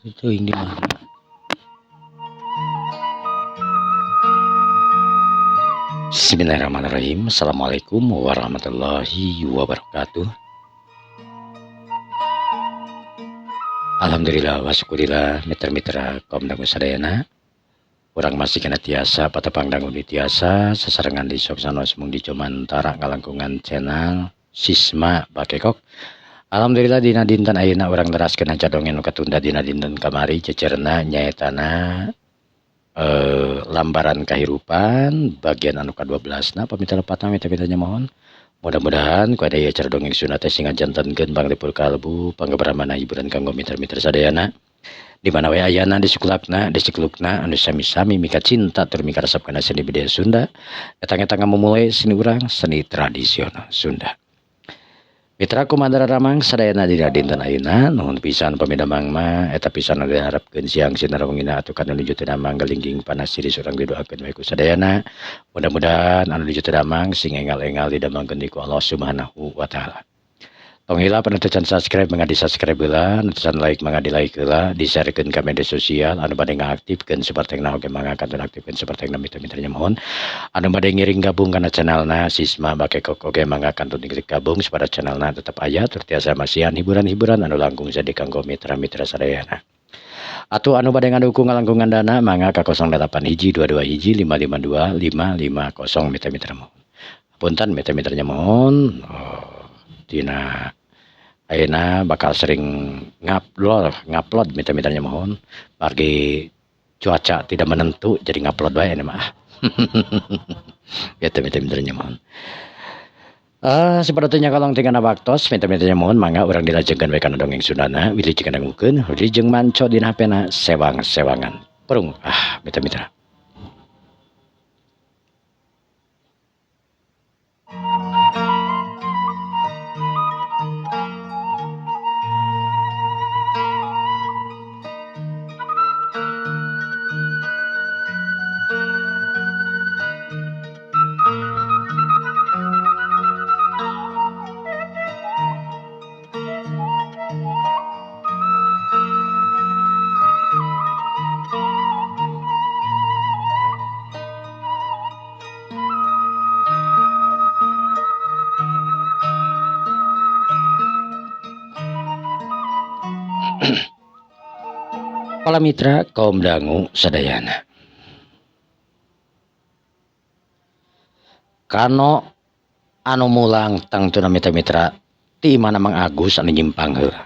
itu yang di mana? Bismillahirrahmanirrahim. Assalamualaikum warahmatullahi wabarakatuh. Alhamdulillah wa syukurillah mitra-mitra kaum dangu sadayana. Urang masih kena tiasa patepang dangu di tiasa sesarengan di soksano semung di Comantara ngalangkungan channel Sisma Bakekok. Alhamdulillah dina dinten ayeuna urang teraskeun cadongen nu katunda dina dinten kamari cecerna nyaetana lambaran kahirupan bagian anu ka-12 pamitra lepatna mita-mitanya mohon mudah-mudahan ku aya acara dongeng sunat sing ngajantenkeun panglipur kalbu panggeberamana hiburan kanggo mitra-mitra sadayana di mana we ayana di siklukna anu sami-sami mika cinta tur mika resep kana seni budaya Sunda eta memulai seni urang seni tradisional Sunda. Mitra kumandara ramang sadayana dina dinten ayeuna nuhun pisan pamidamang mah eta pisan anu diharapkeun siang sinarongina atuh kana nuju teu damang galingging panas siris urang didoakeun wae ku sadayana mudah-mudahan anu nuju teu damang sing engal-engal didamangkeun ku Allah Subhanahu wa taala. Tong heula panentucan subscribe mangga di-subscribe heula, nentucan like mangga di-like heula, di-sharekeun ka media sosial anu bade ngaktifkeun sapertengna oge mangga kantun aktifkeun sapertengna mitra-mitranya mohon. Anu bade ngiring gabung kana channelna Sisma Bakekok oge mangga kantun gabung sapada channelna tetep aya tur tiasa masihan hiburan-hiburan anu langkung jadi kanggo mitra-mitra sadayana. Atuh anu bade ngadukung ngalangkungan dana mangga ka 08 hiji 22 hiji 552 550 mitra-mitra mohon. Punten mitra-mitranya mohon. Dina ayeuna bakal sering ngupload mitra-mitranya mohon bagi cuaca tidak menentu jadi ngupload wae ini mah ya mitra-mitranya mohon sepertinya kalau tinggal waktos mitra-mitranya mohon mangga urang dilajengkeun wae kana dongeng Sundana wilujeng dangukeun wilujeng manco dina hapena sewang-sewangan perung mitra-mitra. Para mitra kaum dangu sadayana, kano anu mulang tangtuna mitra-mitra ti mana Mang Agus anu nyimpang heula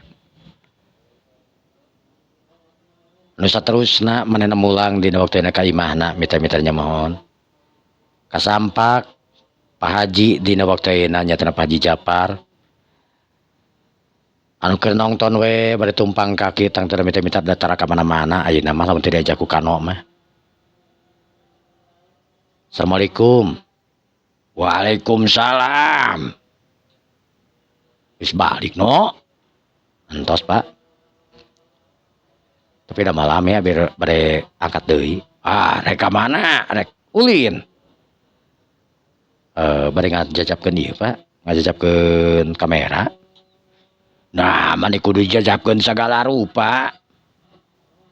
anu saterusna manehna mulang dina waktuna ka imahna mitra-mitranya mohon kasampak Pak Haji dina waktuna nyatana Pak Haji Japar anu keur nongton we bade tumpang kaki tangtuna mitra-mitra datara ka mana-mana ayeuna mah lamun teu diajak ku kano mah. Assalamualaikum. Waalaikumsalam. Wis balik no. Entos Pak. Tapi udah malam ya biar bade angkat deui. Rek ka mana? Rek ulin. Bade ngajajapkeun ieu Pak. Ngajajapkeun kamera. Nah, mani kudu dijajapkeun sagala rupa.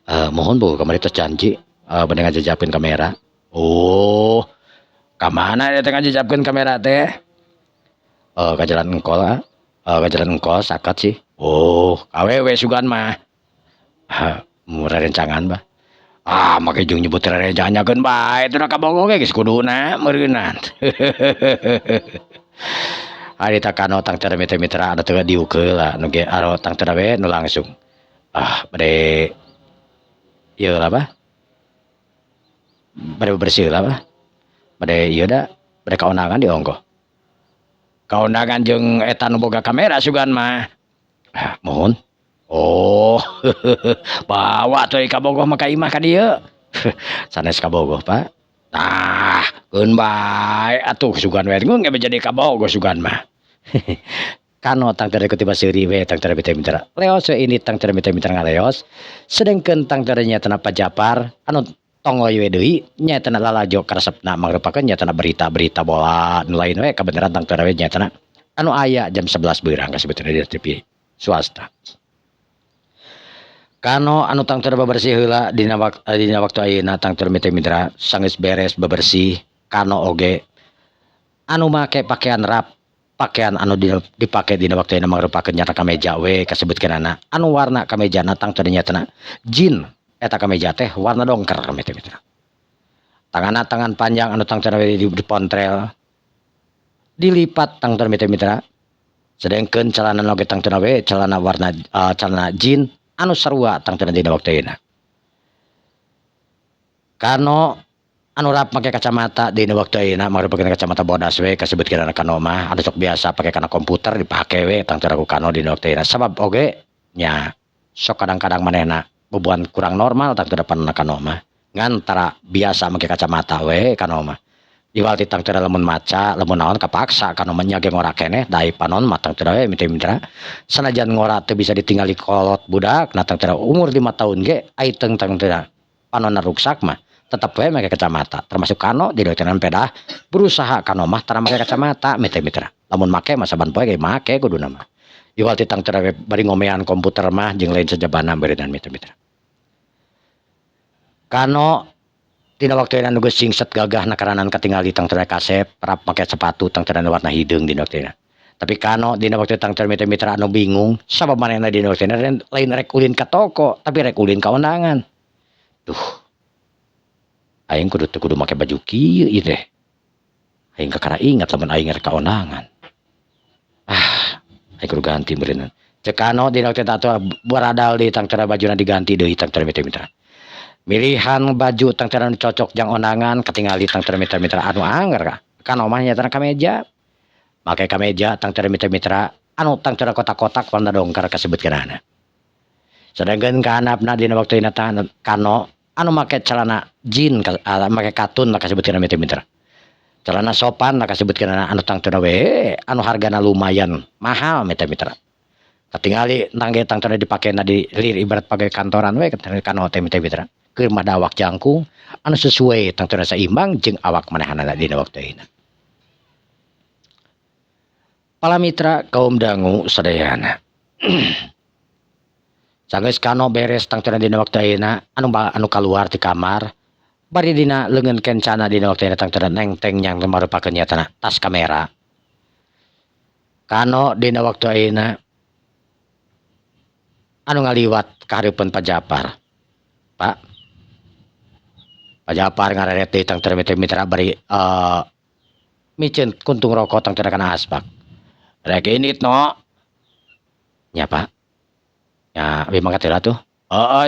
Mohon Bu, kamari teh janji bade ngajajapkeun kamera. Oh. Ka mana teh ngajajapkeun kamera teh? Ka jalan engkol ka jalan engkol sakat sih. Oh, awewe sugan mah. Murah rencangan bah. Make jeung nyebut rerencanganyakeun bae teu kabogo ge geus kuduna meureunan. Ari ta kano tangtara mitra-mitra anu teu diukeul anu ge aro tangtara we nu langsung. Bade ieu lah bah. Bade bersih lah bah. Bade ieu da bade kaundangan diongkoh. Kaundangan jeung eta nu boga kamera sugan mah. Mohon. Oh. Bawa teh ka bogoh mah ka imah ka dieu. Sanes ka bogoh Pak. Keun bae atuh sugan we ngeun jadi ka bogoh sugan mah. Kano tangtara kutiba seuri we tangtara mitra-mitra. Leos we ini tangtara mitra-mitra ngaleos. Sedengkeun tangtara nyatana Pak Japar anu tongloy we deui nyatana lalajo karesepna mangrupakeun nyatana berita-berita bola nu lain we kabeneran tangtara we nyatana anu aya jam 11 beurang kasebutna di TV swasta. Kano anu tangtur bebersih heula dina waktu ayeuna tangtur mitra sanggeus beres bebersih kano oge anu make pakaian rap pakaian anu dipake dina waktu ayeuna mangrupakeun nyata kameja we kasebutkeunana anu warna kamejana tangtur nyatana jin eta kameja teh warna dongker mitra tanganna tangan panjang anu tangtur dipontrel dilipat tangtur mitra sedengkeun celana oge tangtur we celana warna celana jin anu sarua tangtur dina waktu ayeuna kano anu rap make kacamata dina waktu ayeuna mangrupakeun kacamata bodas we kasebutkeunana kano mah anu sok biasa pake kana komputer dipake we tangtur aku kano dina waktu ayeuna sabab oge nya sok kadang-kadang manehna bebuan kurang normal tangtur depanna kano mah ngan tara biasa make kacamata we kano mah diwalti tangtur lamun maca lamun naon kapaksa kano mah nya ge ngora keneh dai panon mah tangtur we mitra sanajan ngora teu bisa ditinggali kolot budak nah tangtur umur 5 tahun ge aiteung tangtur panonna ruksak mah tetap we make kacamata termasuk kano di dokteran pedah berusaha kano mah tara make kacamata mitra lamun make mah saban poe ge make kuduna mah iwalti tang tara bari ngomean komputer mah jeung lain sajabana beureunan mitra kano tina waktu anu geus singset gagah nakaranan katingali tang tara kasep rap make sepatu tang tara warna hideung dina waktu tapi kano dina waktu tang tara mitra anu bingung sabab manehna dina waktu lain rek ulin ka toko tapi rek ulin ka undangan duh aing kudu make baju kieu ieu teh aing kakara ingat lamun aing rek kaonangan aing kudu ganti beureunan cek kano dina waktu eta beradal di tang cara bajuna diganti deui tang cara mitra milihan baju tang cara cocok jang onangan katingali tang cara mitra anu anger ka kano mah nya kameja make kameja tang cara mitra anu tang cara kotak-kotak warna dongker kasebutkeunana sedangkeun ka hanapna dina waktu ieu kano anu make celana jin make katun lah kasebutkeun mitra celana sopan lah kasebutkeun anu tangtuna we anu hargana lumayan mahal mitra katingali tangge tangtuna dipakena di lir ibarat pake kantoran we kano teh mitra keur mah awak jangkung anu sesuai tangtuna saimbang jeung awak manehanana dina waktu ayeuna para mitra kaum dangu sadayana sanggeus kano beres tangtuna dina waktu ayeuna anu kaluar ti kamar bari dina leungeun kencana dina waktu ayeuna tangtuna nengteng yang marupakeun nyatana tas kamera kano dina waktu ayeuna anu ngaliwat kahareupeun Pajapar Pak Pajapar ngareret deui tangtuna mitra bari micen kuntung rokok tangtuna kana asbak rek init no nya Pak ya memang katela tuh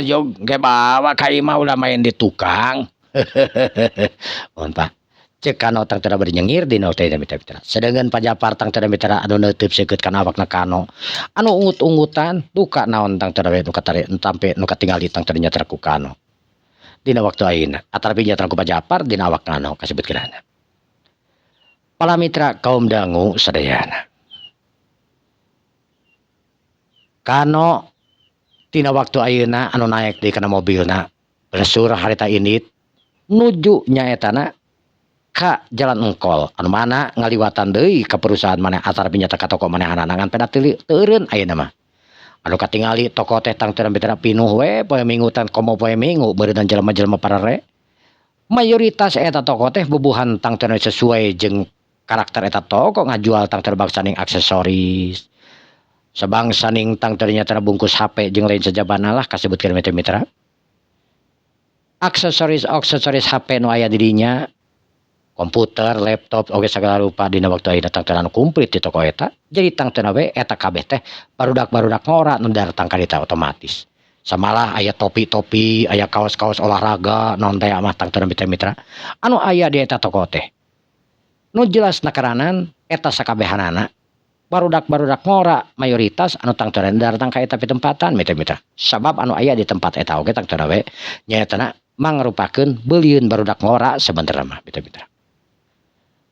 yo ge bawa ka imah ulah main di tukang mohon Pak cek kano tang tara bari nyengir dina waktu ayeuna mitra sedengkeun Pajapar tang tara mitra anu neuteub seukeut kana awakna kano anu ungut-ungutan duka naon tang tara we nu katare sampe nu katingali tang tara nyatra ku kano dina waktu ayeuna atarpi nyatra ku Pajapar dina awak kano kasebutkeunana para mitra kaum dangu sadayana kano tina waktu ayeuna anu naek di kana mobilna bersur harita init nuju nyaetana ka jalan engkol anu mana ngaliwatan deui ka perusahaan maneh atar pinyata ka toko manehanana ngan peda teureun ayeuna mah anu katingali toko teh tang teu mitra pinuh we poe minggu tan komo poe minggu beureunan jelema-jelema parare mayoritas eta toko teh bubuhan tang teu sesuai jeung karakter eta toko ngajual tang teu baksaning aksesoris sabangsa ning tang ternyata bungkus HP jeung lain sajabana lah kasebutkeun mitra aksesoris HP nu aya di dinya komputer laptop oge sagala rupa dina waktu ayeuna tang anu komplit di toko eta jadi tang teu we eta kabeh teh barudak-barudak ngora nu datang ka ditu otomatis samalah aya topi-topi aya kaos-kaos olahraga naon teh mah tang teu mitra anu aya di eta toko teh nu jelas nakaranan eta sakabehanana barudak-barudak ngora mayoritas anu tang teu datang ka eta pitempatan mitra sabab anu aya di tempat eta oge tang teu we nyaetana mangrupakeun beulieun barudak ngora sebenarnya mah mitra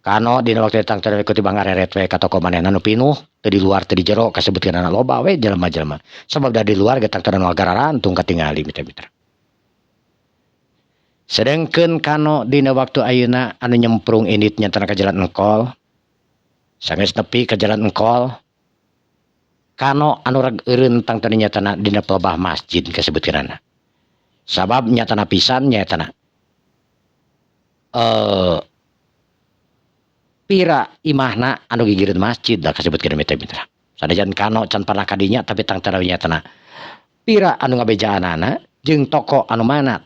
kano dina waktu tang teu kutiba ngareret we ka toko manehna nu pinuh teu di luar teu di jero kasebutkeunana loba we jelema-jelema sabab da di luar ge tang teu ngagarantung katingali mitra sedengkeun kano dina waktu ayeuna anu nyemprung init nyantana ka jalan engkol sanggeus nepi ka jalan engkol kano anu reg eureun tang teu nyatana dina pelebah masjid kasebutkeunana. Sabab nyatana pisan nyatana pira imahna anu gigireun masjid da kasebutkeun mitra-mitra. Sanajan kano can pernah kadinya tapi tang teu nyatana pira anu ngabejaanana jeung toko anu mana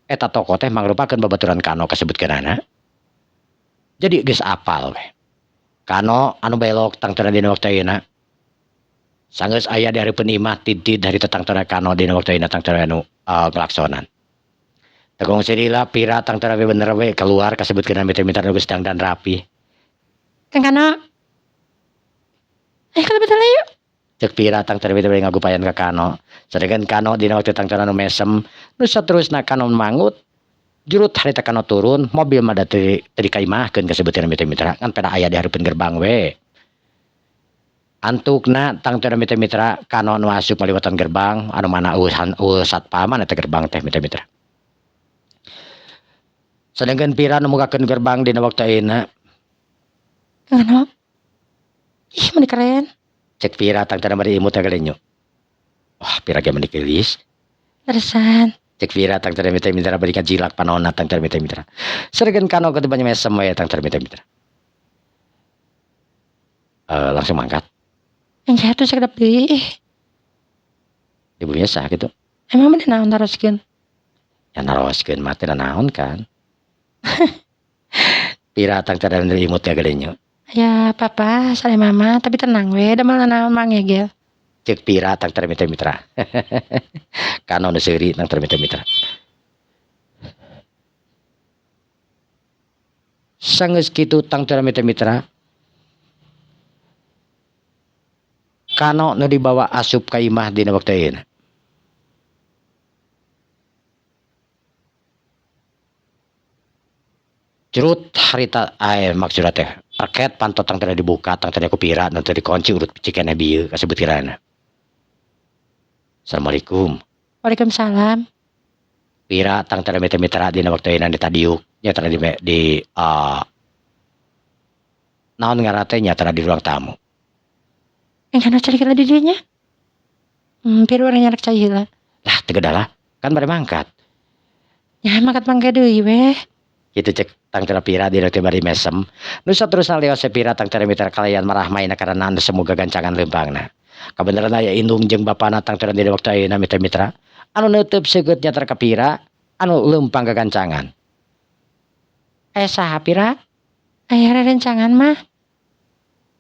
eta toko teh mangrupakeun babaturan kano kasebutkeunana. Jadi geus apal we. Kano anu belok tang teu dina waktu ayeuna sanggeus aya di hareupeun imah tidid dari tetang teu kano dina waktu ayeuna tang teu anu ngelaksonan. Tegong silila pira tang teu bener we keluar kasebutkeun mitra-mitra nu geus dan rapi. Kang Kano. Kalau betul yuk. Cek pira tang teu bener ngagupayan ka kano. Sadegan kano dina waktu tang teu anu mesem nu saterusna kano mangut jurut harita kano turun mobil mah da teu dikaimahkeun kasebutkeun mitra-mitra ngan pada aya di hareupeun gerbang we. Antukna tang teu mitra-mitra kano nu asup maliwatan gerbang anu mana eueuh satpam eta gerbang teh mitra-mitra. Sedangkan pira nu mugakeun gerbang dina waktu ayeuna. Kano. Ih, meni keren. Cek pira tang teu bari imut galenyo. Wah, pira ge meni geulis. Terusan. Cek pira tang teu mitra-mitra bari kajilak panonna tang teu mitra. Sereugeun kano keur banyak mesem we tang teu mitra. Langsung mangkat. Yang jatuh sakedap deui. Ibunya sah gitu. Emang bener naon taroskeun? Ya naroskeun mah teh naon kan. Pira tang teu imut galenyo. Ya papa, saya mama, tapi tenang we, da malah naon mang egel. Cek pira tang teu mitra. Kano nu seuri tang teu mitra. Sanggeus kitu tang teu mitra. Kano nu dibawa asup ka imah dina waktu ayeuna. Curut harita maksudna teh parket pantot tang teu dibuka tang teu kupira nu teu dikunci urut picikeun bieu kasebut kirana. Assalamualaikum. Waalaikumsalam. Pira tang teu mitra dina waktu ayeuna di tadiuk nya tara di naon ngaran teh nya tara di ruang tamu. Yang kana cari kira di dinya. Pir urang nyarak cai heula. Lah teu gedalah, kan bari mangkat. Ya mangkat mangke deui we. Kitu cek tang teu pira dina teh bari mesem. Nu saterusna lios sepira tang teu mitra kalayan marahmaina karana anu semoga gancangan leumpangna. Kabeneran aya indung jeung bapana tang teu dina waktu ayeuna mitra-mitra. Anu neuteub seukeut nya tara kapira anu leumpang gagancangan. Saha pira? Aya rerencangan mah.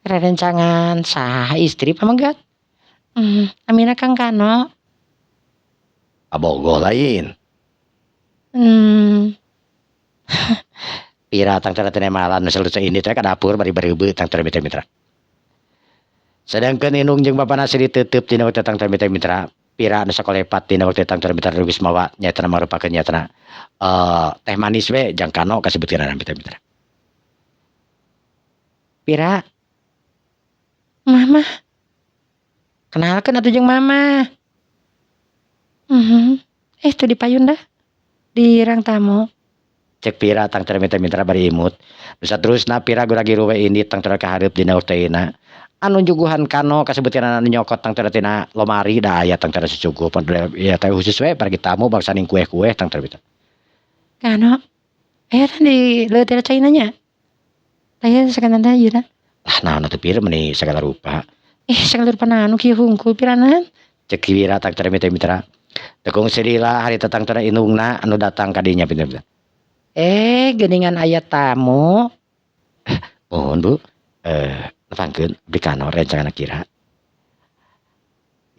Rerencangan saha istri pamenggat? Amina Kang Kano. Abogoh lain. Pira tang teu malan nu selesai ini teh ka dapur bari beureubeut tang teu mitra. Sedangkeun indung jeung bapana siri teuteub dina waktu tang teu mitra. Pira anu sakolepat dina waktu tang teu mitra geus mawa nyatana marupakeun nyatana teh manis we jang kano kasebutkeun mitra. Pira Mama. Kenalkeun atuh jeung Mama. Tuh di payun dah. Di rang tamu. Cek pira tang teu mitra bari imut. Nu saterusna pira guragi ruwe ini tang teu kahareup dina waktu ayeuna. Anu juguhan kano kasebutkeun anu nyokot tang teu tina lomari da aya tang teu sucukup. Ya teh khusus we pergi tamu bangsa ning kue-kue tang teu mitra. Kano. Tan di leuteur caina nya. Taya sakanana ieu na. Lah naon atuh pira meuni sagala rupa. Sagala rupa anu kieu hungkul piranan. Cek pira tang teu mitra. Tekung silila harita tang teu indungna anu datang ka dinya pira. Geuningan aya tamu. Mohon Bu. Nepangkeun abdi kano rencangan kira.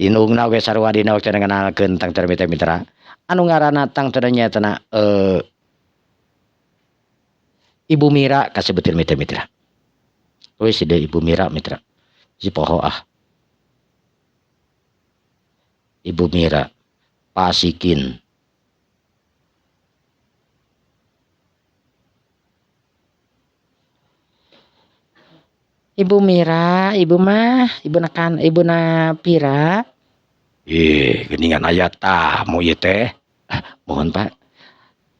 Indungna oge sarua dina waktu ngenalkeun tang teu mitra. Anu ngaranna tang teu nyatana Ibu Mira kasebutkeun mitra. Wes si Ibu Mira mitra. Si poho ah. Ibu Mira Pasikin. Ibu Mira, ibu mah, ibu na Pira. Geuningan aya tamu ieu teh. Mohon Pak.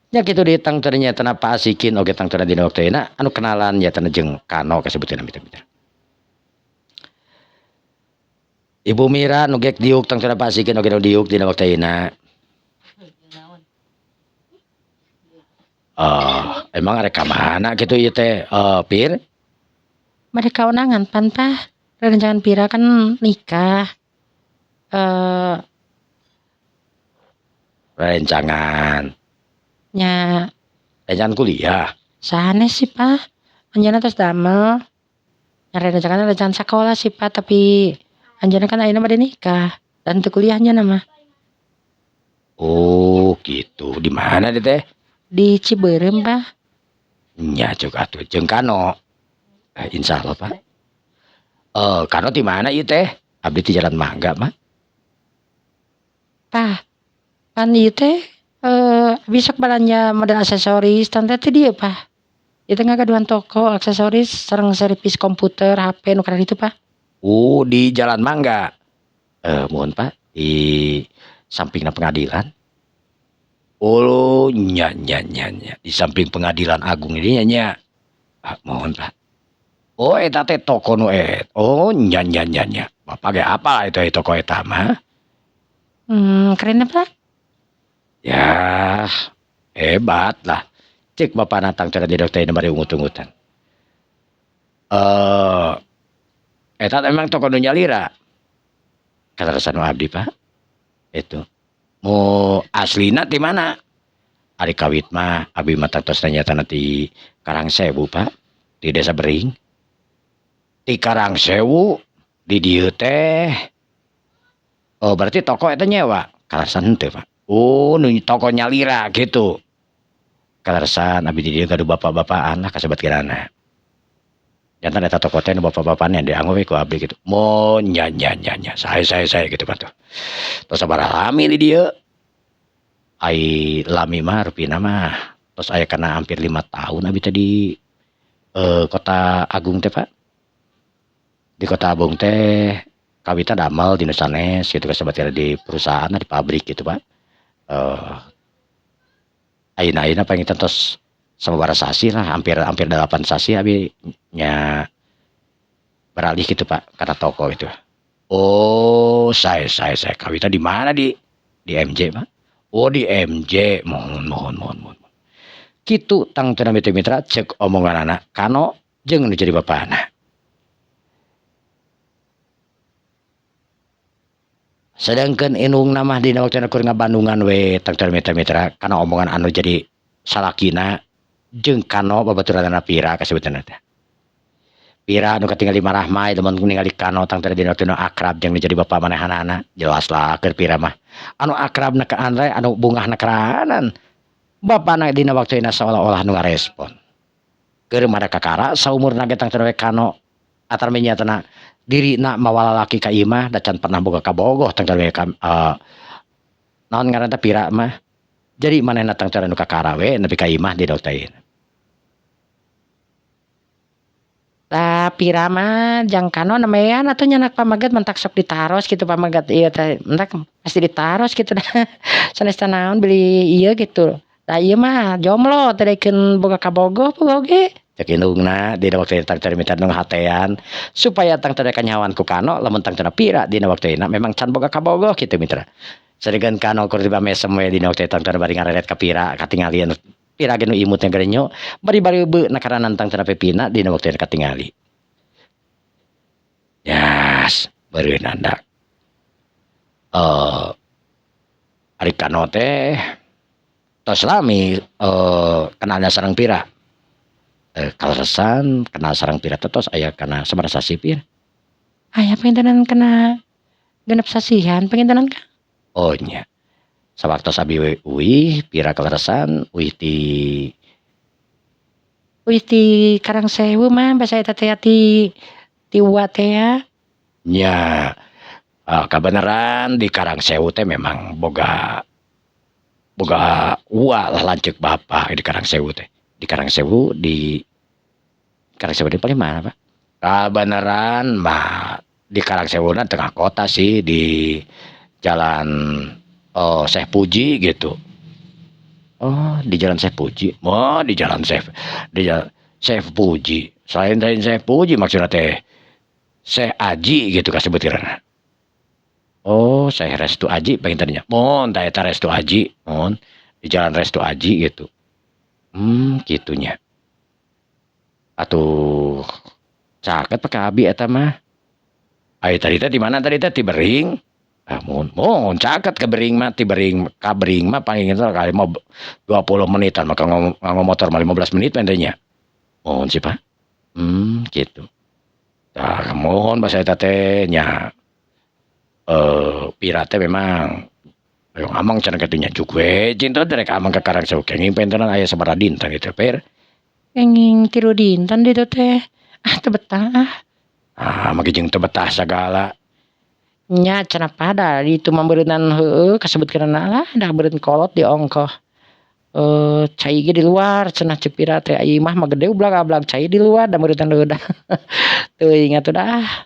Nya kitu di tang teu nyatana Pasikin oge tang teu dina waktu ayeuna anu kenalan nyatana jeung kano kasebutkeun mitra. Ibu Mira nugek diuk tang cenah pasikeun oge nu diuk dina waktaina. Emang arek ka mana kitu ieu teh, Pir? Bade kaunangan pan Pah. Rerencangan Pira kan nikah. Rencangan Nya rencangan kuliah. sanes sih Pah. Anjeunna tos damel. Nya rerencangan sakola sih Pah, tapi anjeunna kan ayeuna bade nikah. Dan teu kuliah anjeunna mah. Oh, gitu. Di mana dia teh? Di Ciberem Pah. Nya cuk atuh jeung Kano. Insyaallah, Pak. Kano di mana ieu teh? Abdi di Jalan Mangga, mah. Pah, pan ieu teh besok balanja model aksesoris tante teh dieu Pah. Ieu teh ngagaduhan toko aksesoris sareng servis komputer, HP nu kana ditu Pah. Oh, di Jalan Mangga. Mohon Pak, di sampingna pengadilan. Oh, nya. Di samping pengadilan agung ini nya. Mohon Pak. Oh, eta teh toko nu oh, nya. Bapak ge apa itu toko eta mah? Keren Pah. Ya, hebat lah. Cek bapak natang cara di dokter ini bari ungut-ungutan. Eta memang toko nu nyalira. Kata rasanu abdi Pak. Itu. Mau aslina di mana? Ari kawit mah abdi mah tos ternyata di Karangsewu Pak. Di Desa Bering. Di Karangsewu di dieu teh. Oh, berarti toko eta nyewa. Karasan henteu Pak. Oh, nu toko nyalira gitu. Karasan abdi di dieu gaduh bapak-bapaan lah kasebat kirana. Jantan eta toko teh nu bapak-bapana dianggo we ku abdi gitu. Mo nya. Saya gitu Pak tuh. Terus sabaraha lami di dieu? Ai lami mah rupina mah. Terus aya kana hampir 5 tahun abdi teh di Kota Agung teh Pak. Di Kota Agung teh kawita damel di Nusanes gitu kasebat di perusahaan di pabrik gitu Pak. Ayeuna panginten tos sababaraha sasi lah hampir 8 sasi abi nya beralih gitu Pak karena toko itu. Oh, saya kawita di mana di MJ Pak? Oh, di MJ. Mohon. Kitu tang cenah mitra cek omongan anak Kano jeung nu jadi bapana. Sedangkan inung nama dina waktu kur ngabandungan we tang cenah mitra kana omongan anu jadi salakina jeung Kano babaturanna Pira kasebutanna teh. Pira nu katingali marahmai lamun ningali Kano tang teh dina waktu akrab jeung jadi bapak manehanana jelas lah keur Pira mah anu akrabna ka Andre anu bungahna karahanan bapana dina waktuina seolah-olah nu ngarespon keur mada kakara saumurna ge tang teh Kano atar menyatana dirina mawa lalaki ka imah da can pernah boga kabogoh tang teh naon ngaranna Pira mah jadi manehna tang teh nu kakara we nepi ka imah di dokterin. Tah Pira mah jang Kano namean atuh nya anak pamaget mentak sok ditaros gitu pamaget ieu teh mentak pasti ditaros gitu dah. Sanes teh naon beli ieu gitu. Tah ieu mah jomblo teh daekeun boga kabogoh puguh oge. Cek indungna dina waktu tang teh minta nu hatean supaya tang teh kanyawan ku Kano lamun tang teh Pira dina waktuina memang can boga kabogoh kitu mitra. Sadegan Kano keur tiba mesem we dina waktu tang teh bari ngareret ka Pira katingali anu Pira ge nu imut yang gerenyo bari beuna karana tang teh pepina dina waktu katingali. Yas, beunanda. Ari Kano teh tos lami kenalnya sareng Pira. Kaleresan kenal sareng Pira tos aya kana sabaraha sasi Pir? Aya pengintenan kena genep sasihan pengintenan Kang. Oh nya. Sawartos abi uih Pira kaleresan uih Di Karangsewu mah basa eta teh ti uwa teh ya. nya kabeneran di Karangsewu teh memang boga uwa lah lanceuk bapak di Karangsewu teh. Di Karangsewu di paling mana Pak? Kabeneran mah di Karangsewuna tengah kota sih di jalan Syekh Puji gitu. Oh, di jalan Syekh Puji. Oh, di jalan Syekh Puji. Selain dari Syekh Puji maksudnya teh Syekh Aji gitu kasebut kirana. Oh, saya Restu Aji pangintennya. Mohon da eta Restu Aji, mohon di jalan Restu Aji gitu. Gitunya. Atuh, caket pakai abi eta mah. Ayo tadi teh di mana tadi teh ti Bering? Ah, mohon caket ke Bering mah ti Bering ka Bering mah paling itu kali mau 20 menitan maka ngomong motor mah 15 menit pendeknya. Mohon sih Pak. Gitu. Tah mohon bahasa eta teh nya pirate memang yang amang cenah katunya juga cinta dari amang ke karang saukenging pentenan aya sabaraha dinten itu per. Enging tilu dinten di teh. Ah teu betah ah. Mage jeung teu betah sagala. Nya cenah pada itu mah beureunan heueuh kasebutkeunana lah da beureun kolot di ongkoh. Cai ge di luar cenah ceuk pira teh ieu mah gede ublag-ablag cai di luar da beureunan leudah. Teuing atuh dah.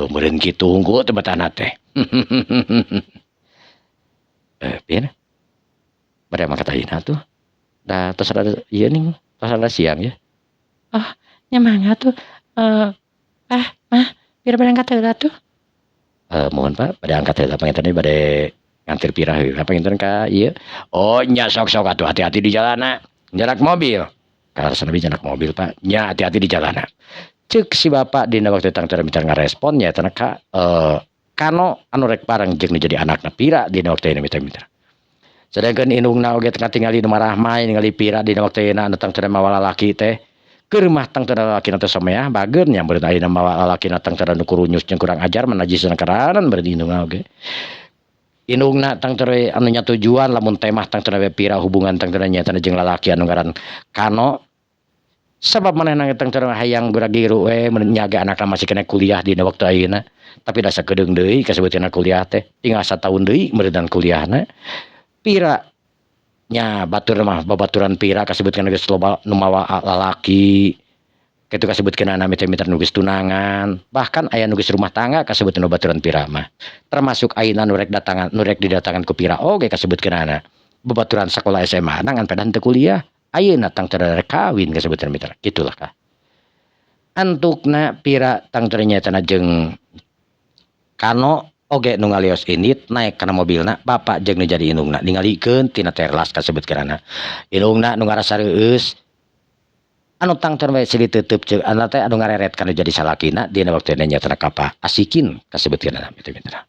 Meureun kitu hungkul teu betahna teh. Pieu bade mangkat ayeuna tuh. Da tos ada ieu ning, tos ada siang ya. Oh, nya mangga tuh. Mah, pira bade angkat heula tuh. Mohon Pak, bade angkat heula panginten bade ngantir pira heula panginten ka ieu. Oh, nya sok-sok atuh hati-hati di jalanna. Jarak mobil. Kaharosna bi jarak mobil Pak. Nya hati-hati di jalanna. Ceuk si bapak dina waktu tang teu minta ngarespon nya teh ka kano anu rek bareng jeung nu jadi anakna pira dina waktu ieu minta. Sedangkan indungna oge tengah tingali nu marah main ningali pira dina waktu ayeuna anu tang teu mawa lalaki teh. Keur mah tang teu lalakina teh someah bageun nya beureun ayeuna mawa lalakina tang teu nu kurunyus jeung kurang ajar menajiskeun karanan beureun indungna oge. Indungna tang teu anu nya tujuan lamun teh mah tang teu pira hubungan tang teu nya jeung lalaki anu ngaran Kano. Sabab manehna tang teu hayang gura-giru we nyaga anakna masih kena kuliah dina waktu ayeuna. Tapi da sakedeung deui kasebutkeunna kuliah teh tinggal sataun deui meureudan kuliahna. Pira nya batur mah babaturan pira kasebutkeun geus loba nu mawa lalaki kitu kasebutkeun na miter-miter nu geus tunangan bahkan aya nu geus rumah tangga kasebutkeun babaturan pira mah termasuk ayeuna nu rek didatangan ku pira oge kasebutkeunana babaturan sakola SMA ngan pedan teu kuliah ayeuna tang teu rek kawin kasebutkeun miter kitulah kah antukna pira tang teu nyetana jeung Kano oge nu ngalios init naik kana mobilna bapak jeung nu jadi indungna ningalikeun tina terlas kasebutkeunana indungna nu ngarasa reueus anu tang teu we silih teuteub ceuk anu teh anu ngareret kana jadi salakina dina waktu nya teh kapa asikin kasebutkeunana kitu mitra.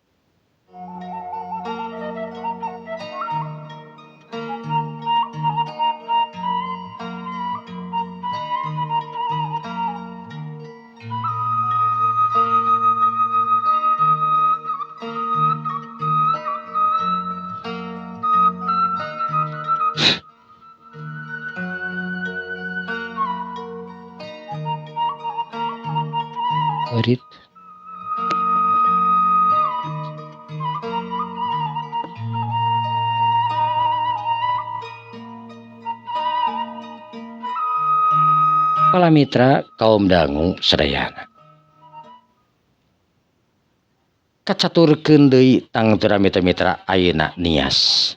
Eurit Para mitra kaum dangu sadayana. Kacaturkeun deui tang teu mitra-mitra ayeuna nias.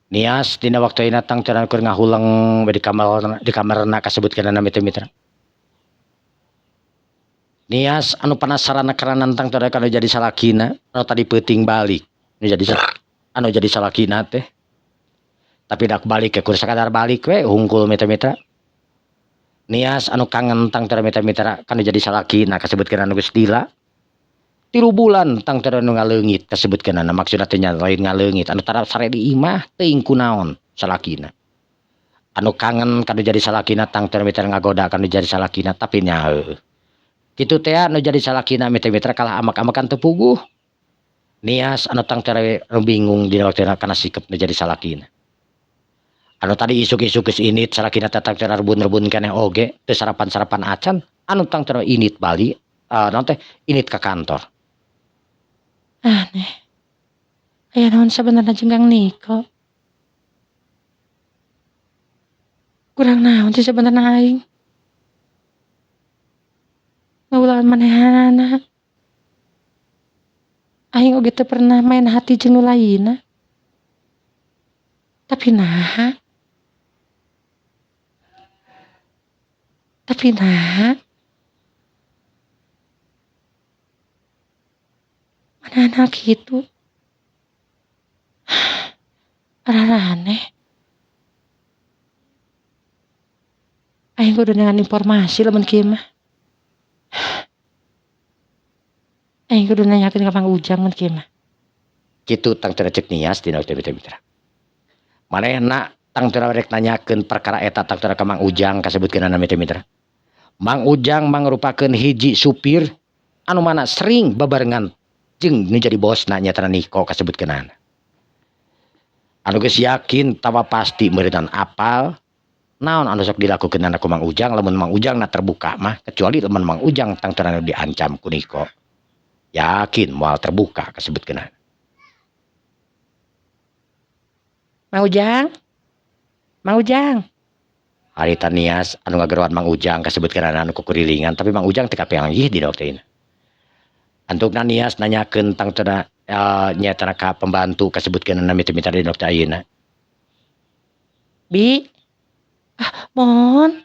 Nias dina waktu ayeuna tang teu keur ngahulang di kamarna kasebutkeunana mitra-mitra. Nias anu panasaran karanan tang teu kana jadi salakina anu tadi peuting balik anu jadi salakina teh. Tapi dak balik ke kur sakadar balik we hungkul mitra-mitra. Nias anu kangen tang teu mitra-mitra kana jadi salakina kasebutkeun anu geus lila. 3 bulan tang teu anu ngaleungit kasebutkeunana maksudna teh nya lain ngaleungit anu tara sare di imah teuing kunaon salakina. Anu kangen kana jadi salakina tang teu mitra ngagoda kana jadi salakina tapi nya heueuh. Kitu teh anu jadi salakina mitra-mitra kalah amak-amakan teu puguh. Nias anu tang teu anu bingung dina waktu kana sikep nu jadi salakina. Anu tadi isuk-isuk geus init salakina teh teu rebun-rebun keneh oge teu sarapan-sarapan acan anu tang teu init bali naon teh init ka kantor. Aneh. Aya naon sabenerna jeung Kang Niko? Kurang naon sih sabenerna aing? Ngaulaan manehana. Aing oge teu pernah main hati jeung nu lainna. Tapi naha? Tapi naha? anak gitu. Aneh. Aing kudu dengan informasi lamun kieu mah. Aing kudu nanyakeun ka Mang Ujang mun kieu mah. Kitu tang teu cek nias dina teh mitra. Manehna tang teu rek nanyakeun perkara eta tang teu ka Mang Ujang kasebutkeunana mitra. Mang Ujang mangrupakeun hiji supir anu mana sering babarengan jeung nu jadi bosna nyatana Niko kasebutkeunana. Anu geus yakin tawa pasti meureunan apal naon anu sok dilakukeunana ku Mang Ujang lamun Mang Ujang na terbuka mah kecuali lamun Mang Ujang tang teu diancam ku Niko. Yakin moal terbuka kasebutkeunana. Mang Ujang. Mang Ujang. Harita nias anu ngageroan Mang Ujang kasebutkeunana anu kukurilingan tapi Mang Ujang teu kapeanggih di teh. Antukna nias nanyakeun tang teu nyata ka pembantu kasebutkeunana mitra-mitra di teh ayeuna. Bi. Mohon.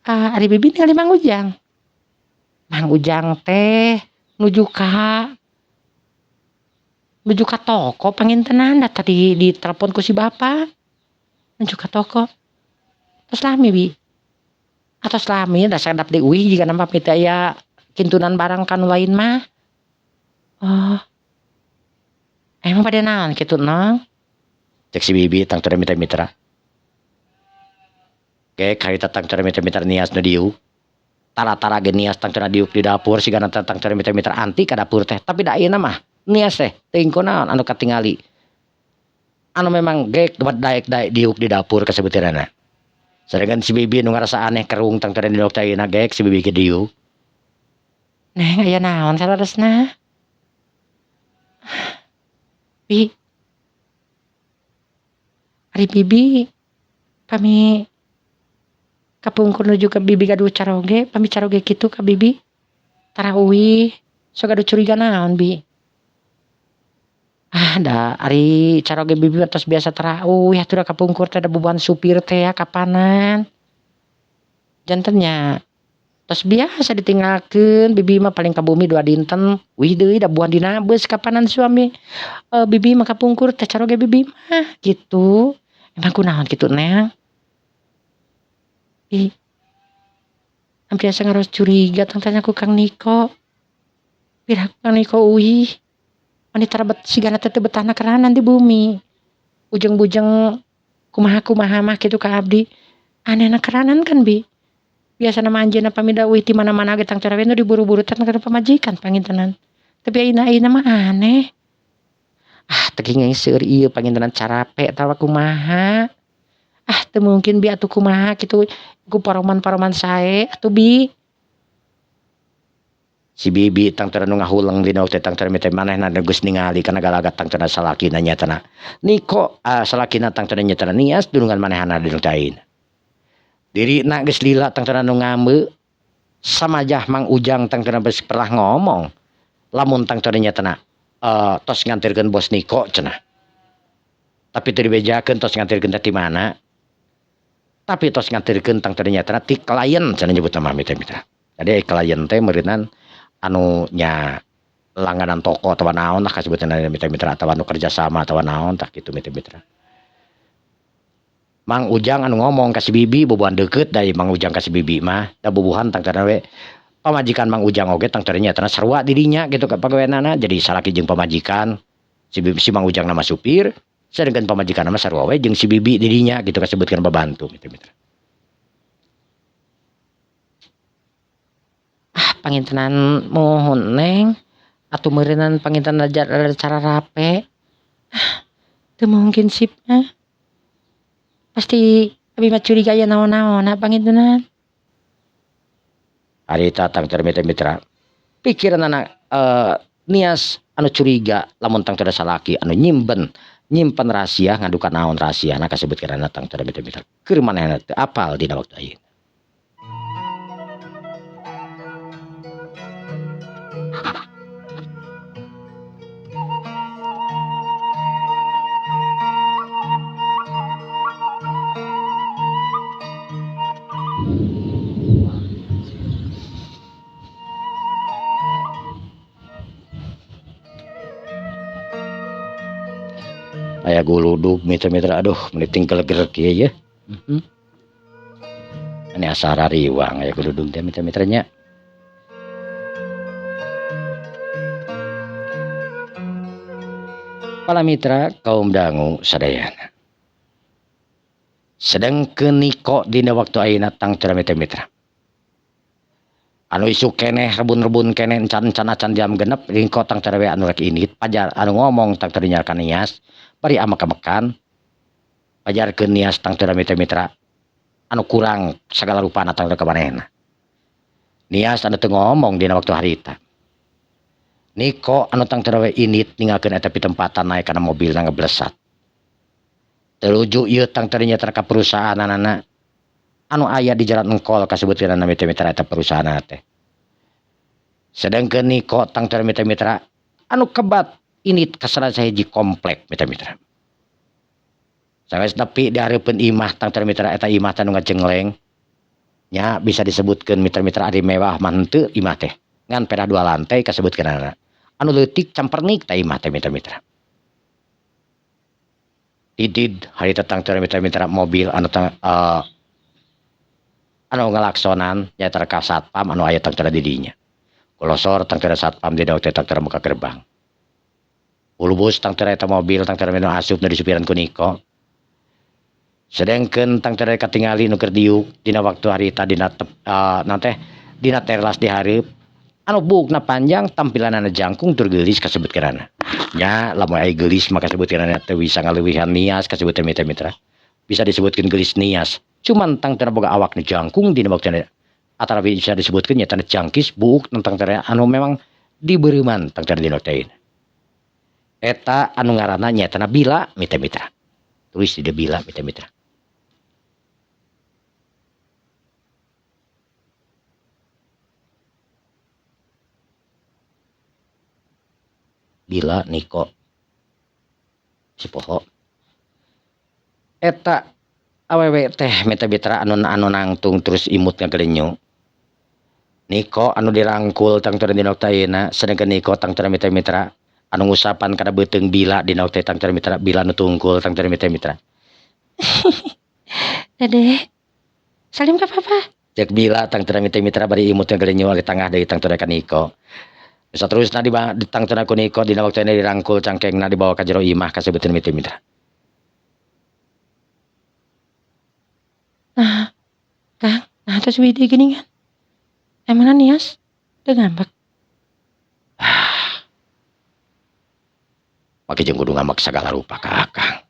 Ari bibi ningali Mang Ujang. Mang Ujang teh nuju ka toko pangintenan da tadi ditelepon ku si Bapak. Nuju ka toko. Tos lami bi. Atos lami da sadap diuih jika nampak pita aya kintunan barang kan lain mah. Oh. Emang pada naon kitu nong? Cek si bibi tang teu mitra-mitra. Oke, karita tang teu mitra-mitra nias nu diuk. Tara-tara ge nias tang teu diuk di dapur sigana tang teu mitra-mitra anti ka dapur teh, tapi da ayeuna mah nias teh teuing kunaon anu katingali. Anu memang geek daek-daek diuk di dapur kasebutkeunana. Sarengan si bibi nu ngarasa aneh kerung tang teu diuk teh ayeuna geek si bibi ge diuk. Neng aya naon salaresna? Bi. Ari bibi pami kapungkur nuju ke bibi gaduh caroge, pami caroge kitu ka bibi. Tara uwi, sok gaduh curiga naon bi. Da ari caroge bibi tos biasa tara uwi atuh da kapungkur teh da beban supir teh ya kapanan. Jantennya tos biasa ditinggalkeun bibi mah paling ka bumi 2 dinten, wih deui da buan dina beus kapanan suami bibi mah kapungkur teh caroge bibi mah gitu. Emang kunaon kitu neng? Ih. Biasa ngaros curiga tanya ku Kang Niko. Pira Kang Niko uih. Wanita rebet sigana teh betahna keranan di bumi. Ujung-bujeng kumaha-kumaha mah kitu ka abdi. Anehna keranan kan bi. Biasa nama anjeunna pamida uih di mana-mana ge tang carawe nu diburu-buru teh kana pamajikan pangintenan. Tapi ayeuna mah aneh. Teu ngeuseur ieu pangintenan carape tawa kumaha. Teu mungkin bi atuh kumaha kitu ku paroman-paroman sae atuh bi. Si bibi tang teu nu ngahulang dina teh tang teu teh manehna geus ningali kana galagat tang teu salakina nyatana. Niko salakina tang teu nyatana nias dulungan manehna dina teh ayeuna. Dirina geus lila tang teu nu ngambeu samajah Mang Ujang tang teu pernah ngomong lamun tang teu nyatana tos ngantirkeun bos Niko cenah. Tapi teu dibejakeun tos ngantirkeun teh ti mana. Tapi tos ngantirkeun tang teu nyatana ti klien cenah nyebutna mah mitra-mitra. Jadi klien teh meureunan anu nya langganan toko atawa naon lah kasebutna mitra-mitra atawa anu kerja sama atawa naon tah kitu mitra-mitra. Mang Ujang anu ngomong ka si bibi boboan deukeut da Mang Ujang ka si bibi mah da bubuhan tang teu we pamajikan Mang Ujang oge tang teu nyatana sarua dirinya gitu ka pagaweanana jadi salaki jeung pamajikan si Mang Ujang nama supir sedengkeun pamajikan nama sarua we jeung si bibi dirinya gitu kasebutkeun babantu mitra-mitra. Pangintenan mohon neng atuh meureunan pangintenan cara rape. Teu mungkin sip pasti abi mah curiga aya naon-naon pangintenan. Harita tang teu mitra-mitra pikiranna nias anu curiga lamun tang teu salaki anu nyimpen rahasia ngaduka naon rahasiana kasebutkeunana tang teu mitra-mitra keur manehna teu apal dina waktu ayeuna. aya guludug mitra-mitra aduh meniting geleg-geleg kieu ya. Ini asara riwang aya guludug teh mitra-mitranya. Para mitra kaum dangu sadayana. Sedengkeun niko dina waktu ayeuna tang teu mitra-mitra. Anu isuk keneh rebun-rebun keneh encan-encan acan jam genep ringko tang teu anu rek init pajar anu ngomong tang teu nyarkan nias bari amek-amekan pajarkeun nias tang teu mitra-mitra anu kurang sagala rupana tang teu kamanehna. Nias anu teu ngomong dina waktu harita. Niko anu tang teu init ninggalkeun eta pitempatan naik kana mobilna ngeblesat. Teluju ieu tang teu nyata ka perusahaanana anu aya di jalan engkol kasebutkeun mitra-mitra eta perusahaan teh. Sedengkeun niko tang teu mitra-mitra anu kebat init kasana sahiji komplek mitra-mitra. Sanggeus nepi dihareupeun imah tang teu mitra eta imah teh nu ngajengleng. Nya bisa disebutkeun mitra-mitra ari mewah mah henteu imah teh. Ngan peda 2 lantai kasebutkeunana. Anu leutik campernik teh imah teh mitra-mitra. Didid harita tang teu mitra-mitra mobil anu anu ngelaksonan nyaeta ka satpam anu aya tang teu didinya. Kulosor tang teu satpam dina waktu tang teu muka gerbang. Ulubus tang teu eta mobil tang teu anu asup nu disupiran ku Niko. Sedengkeun tang teu katingali nu keur diuk dina waktu harita dina dina teras di hareup anu bukna panjang tampilanana jangkung tur geulis kasebutkeunana. Nya lamun aya geulis maka sebutkeunana teu bisa ngaleuwihan nias kasebutkeun mitra-mitra. Bisa disebutkeun geulis nias. Cuman tang teu boga awak nu jangkung dina waktu atara bisa disebutkeun nya tanda jangkis buuk tentang teu anu memang dibeureumman tang teu dina waktu eta anu ngaranna nyaeta bila mitra-mitra. Tulis di bila mitra-mitra. Bila Niko si poho eta awewe teh mitra-mitra anu nangtung terus imut ngagelenyu. Niko anu dirangkul tang teu dina waktu ayeuna sedengkeun Niko tang teu mitra-mitra anu ngusapan kana beuteung bila dina waktu tang teu mitra bila anu tungkul tang teu mitra-mitra. Dede salim ka papa. Cek bila tang teu mitra-mitra bari imut ngagelenyu ari tangah deui tang teu ka Niko. Saterusna di tang teu ku Niko dina waktu dirangkul cangkengna dibawa ka jero imah kasebutkeun mitra-mitra. Nah, Kang, nah terus widi gini kan. Emangna nias teu ngambek. Make jeung kudu ngambek sagala rupa ka Akang.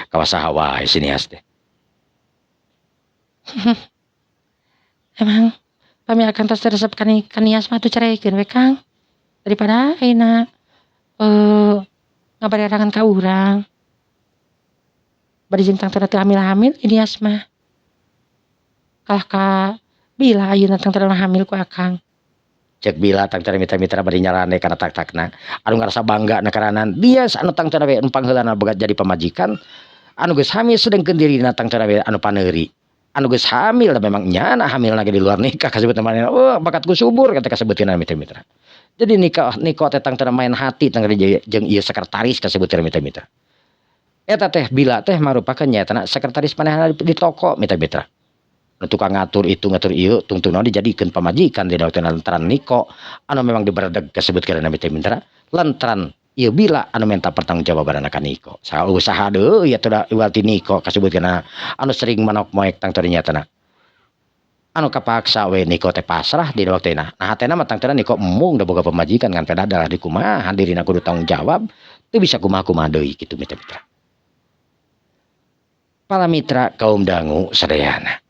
Kawasaha wae si nias teh. Emang kami akan tos resep kan nias mah tuh cereikeun we Kang. Daripada ayeuna ngabarerangan ka urang. Bari jeung tang teu hamil-hamil nias mah. Kalah ka bila ayeuna tang teu hamil ku Akang. Cek bila tang teu mitra-mitra bari nyarane kana tak-takna anu ngarasa bangga na karanan dia anu tang teu we pangheulana boga jadi pamajikan anu geus hamil sedengkeun dirina tang teu we anu paneuri. Anu geus hamil memang nyana hamilna ge di luar nikah kasebutna manehna bakatku subur kata kasebutkeun mitra-mitra. Jadi Niko teh tang teu main hati tang jeung ieu sekretaris kasebutkeun mitra-mitra. Eta teh bila teh marupakeun nyaetana sekretaris manehna di toko mitra-mitra. Nu tukang ngatur itu ngatur ieu tungtungna dijadikeun pamajikan dina waktu lantaran Niko anu memang diberedeg kasebutkeun mitra-mitra lantaran ieu bila anu minta pertanggungjawabanna ka Niko. Saha usaha deui atuh da iwati Niko kasebutkeun anu sering manok moek tang teu nyatana. Anu kapaksa we Niko teh pasrah dina waktuna. Nah hatena mah tang teu Niko mung da boga pamajikan ngan peda adalah di kumaha dirina kudu tanggung jawab teu bisa kumaha-kumaha deui kitu mitra-mitra. Para mitra kaum dangu sadayana.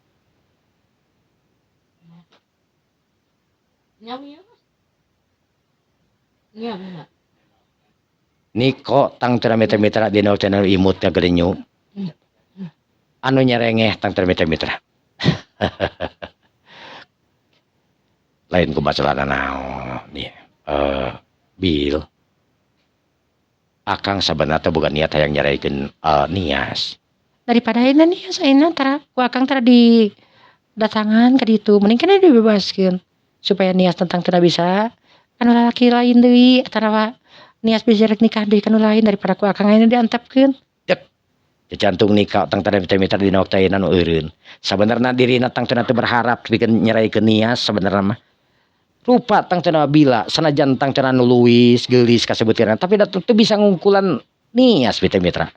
Niko tang teu mitra-mitra dina channel imut ngagelenyu. Anu nyerengeh tang teu mitra-mitra. Lain ku masalahna naon nih. Bil. Akang sabenerna boga niat hayang nyareikeun nias. Daripada ayeuna nias ayeuna tara ku Akang tara di datangan ka ditu mending kana dibebaskeun supaya nias tentang teu bisa anu lalaki lain deui atarawa nias bisa rek nikah deui kanu lain daripada ku akang ayeuna diantepkeun. Jantung nikah tang tara mita-mita dina waktu ayeuna nu eureun. Sabenerna dirina tang teu berharap pikeun nyeraikeun nias sabenerna mah. Rupa tang cenah bila sanajan tang cenah nu luwis geulis kasebutkeun tapi da teu bisa ngungkulan nias mitra-mitra.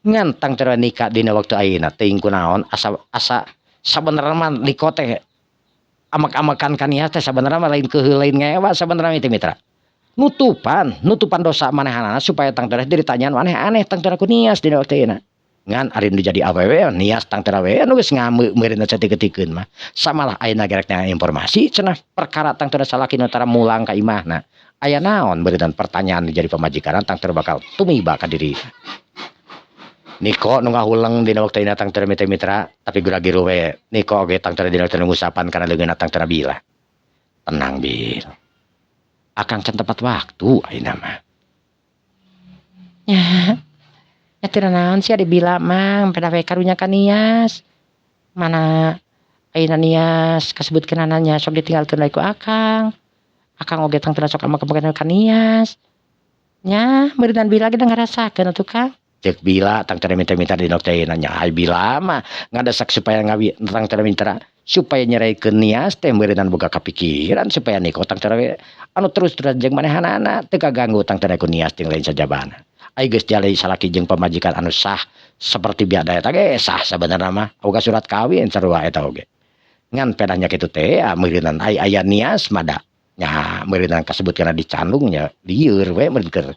Ngan tang cenah nikah dina waktu ayeuna teuing kunaon asa sabenerna mah niko teh amak-amakan ka nias teh sabenerna mah lain keuheul lain ngewa sabenerna mitra. Nutupan dosa manehanana supaya tang cenah ditanyaan aneh-aneh tang cenah ku nias dina waktu ayeuna. Ngan ari nu jadi awewe nias tang tara we anu geus ngameureun satik-tikeun mah samalah ayeuna gerek informasi cenah perkara tang teu salaki nu tara mulang ka imahna aya naon beureudan pertanyaan jadi pamajikan tang teu bakal tumiba ka diri niko nu ngahuleng dina waktu ayeuna tang teu mitra tapi gura-giru we niko oge tang teu dina ngusapan kana leungeunna tang teu bila tenang bil akang can tepat waktu ayeuna mah Ya. Ya teu naon sia dibila mang pada we karunya ka nias. Mana ayeuna nias kasebutkeun nya sok ditinggalkeun deui ku akang. Akang oge tang teu sok amak-amakeun ka nias. Nya beureudan bila ge ngarasakeun atuh Kang. Cek bila tang teu minta-minta dina waktu ayeuna nya ai bila mah ngadasak supaya ngawi tang teu minta supaya nyeraikeun nias teh beureudan boga kapikiran supaya niko tang teu anu terus-terus jeung manehanana teu kaganggu tang teu ku nias jeung lain sajabana. Ai geus jalai salaki jeung pamajikan anu sah seperti biada eta ge sah sabenerna mah boga surat kawin sarua eta oge ngan pedahnya kitu teh meureunan ai aya nias mada nya meureunan kasebutkeun dicandung nya lieur we meureun keur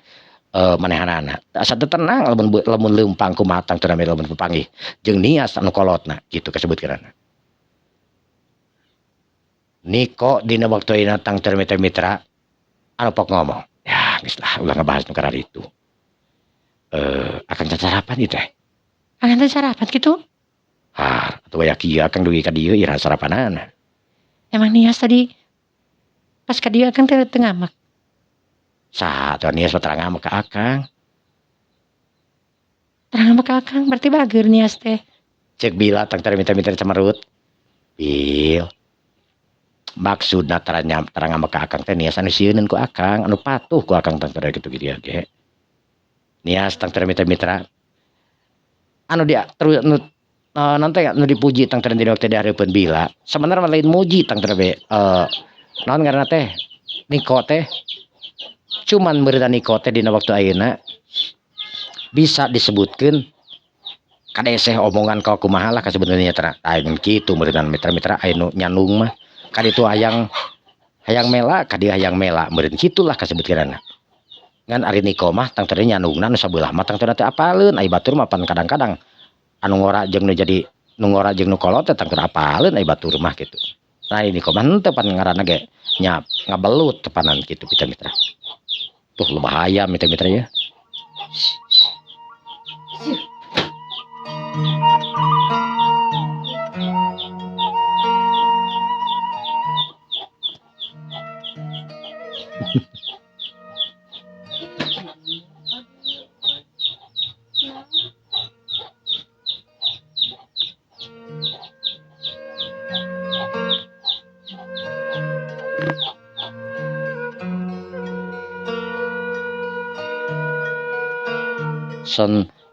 manehanana asa teu tenang lamun leumpang kumaha tang teu lamun papanggih jeung nias anu kolotna kitu kasebutkeun niko dina waktu ayeuna tang teu mitra anu pok ngomong ya geus lah ulah ngebahas nu karari itu akan sarapan itu teh. Akan sarapan gitu? Atuh aya kieu akang dugi ka dieu ira sarapanana. Emang nias tadi pas ka dieu akang teu ngamak. Saha atuh nias terang ngamak ka akang. Terang ngamak ka akang berarti bageur nias teh. Cek bila tang tara minta-minta camerut. Bil. Maksudna terang ngamak ka akang teh nias anu sieuneun ku akang anu patuh ku akang tang tara kitu kieu ge. Nias tang teu mitra anu dia terus nanti nu dipuji tang teu dina waktu dihareupeun bila sebenarnya lain muji tang teu naon ngaranna teh niko teh cuman beureudan niko teh dina waktu ayeuna bisa disebutkeun kadeseh omongan kau kumaha lah kasebutkeun mitra ayeuna kitu beureudan mitra-mitra anu nyandung mah kaditu hayang mela kadi hayang mela meureun kitulah kasebutkeunana ngan ari niko mah tang teu nyandungna nu sabelah mah tang teu teh apaleun ai batur mah pan kadang-kadang anu ngora jeung nu jadi nu ngora jeung nu kolot teh tang teu apaleun ai batur mah kitu. Nah ini kok teu pan ngaranna ge nya ngabelut tepanan kitu mitra. Tuh lu bahaya mitra-mitra ya.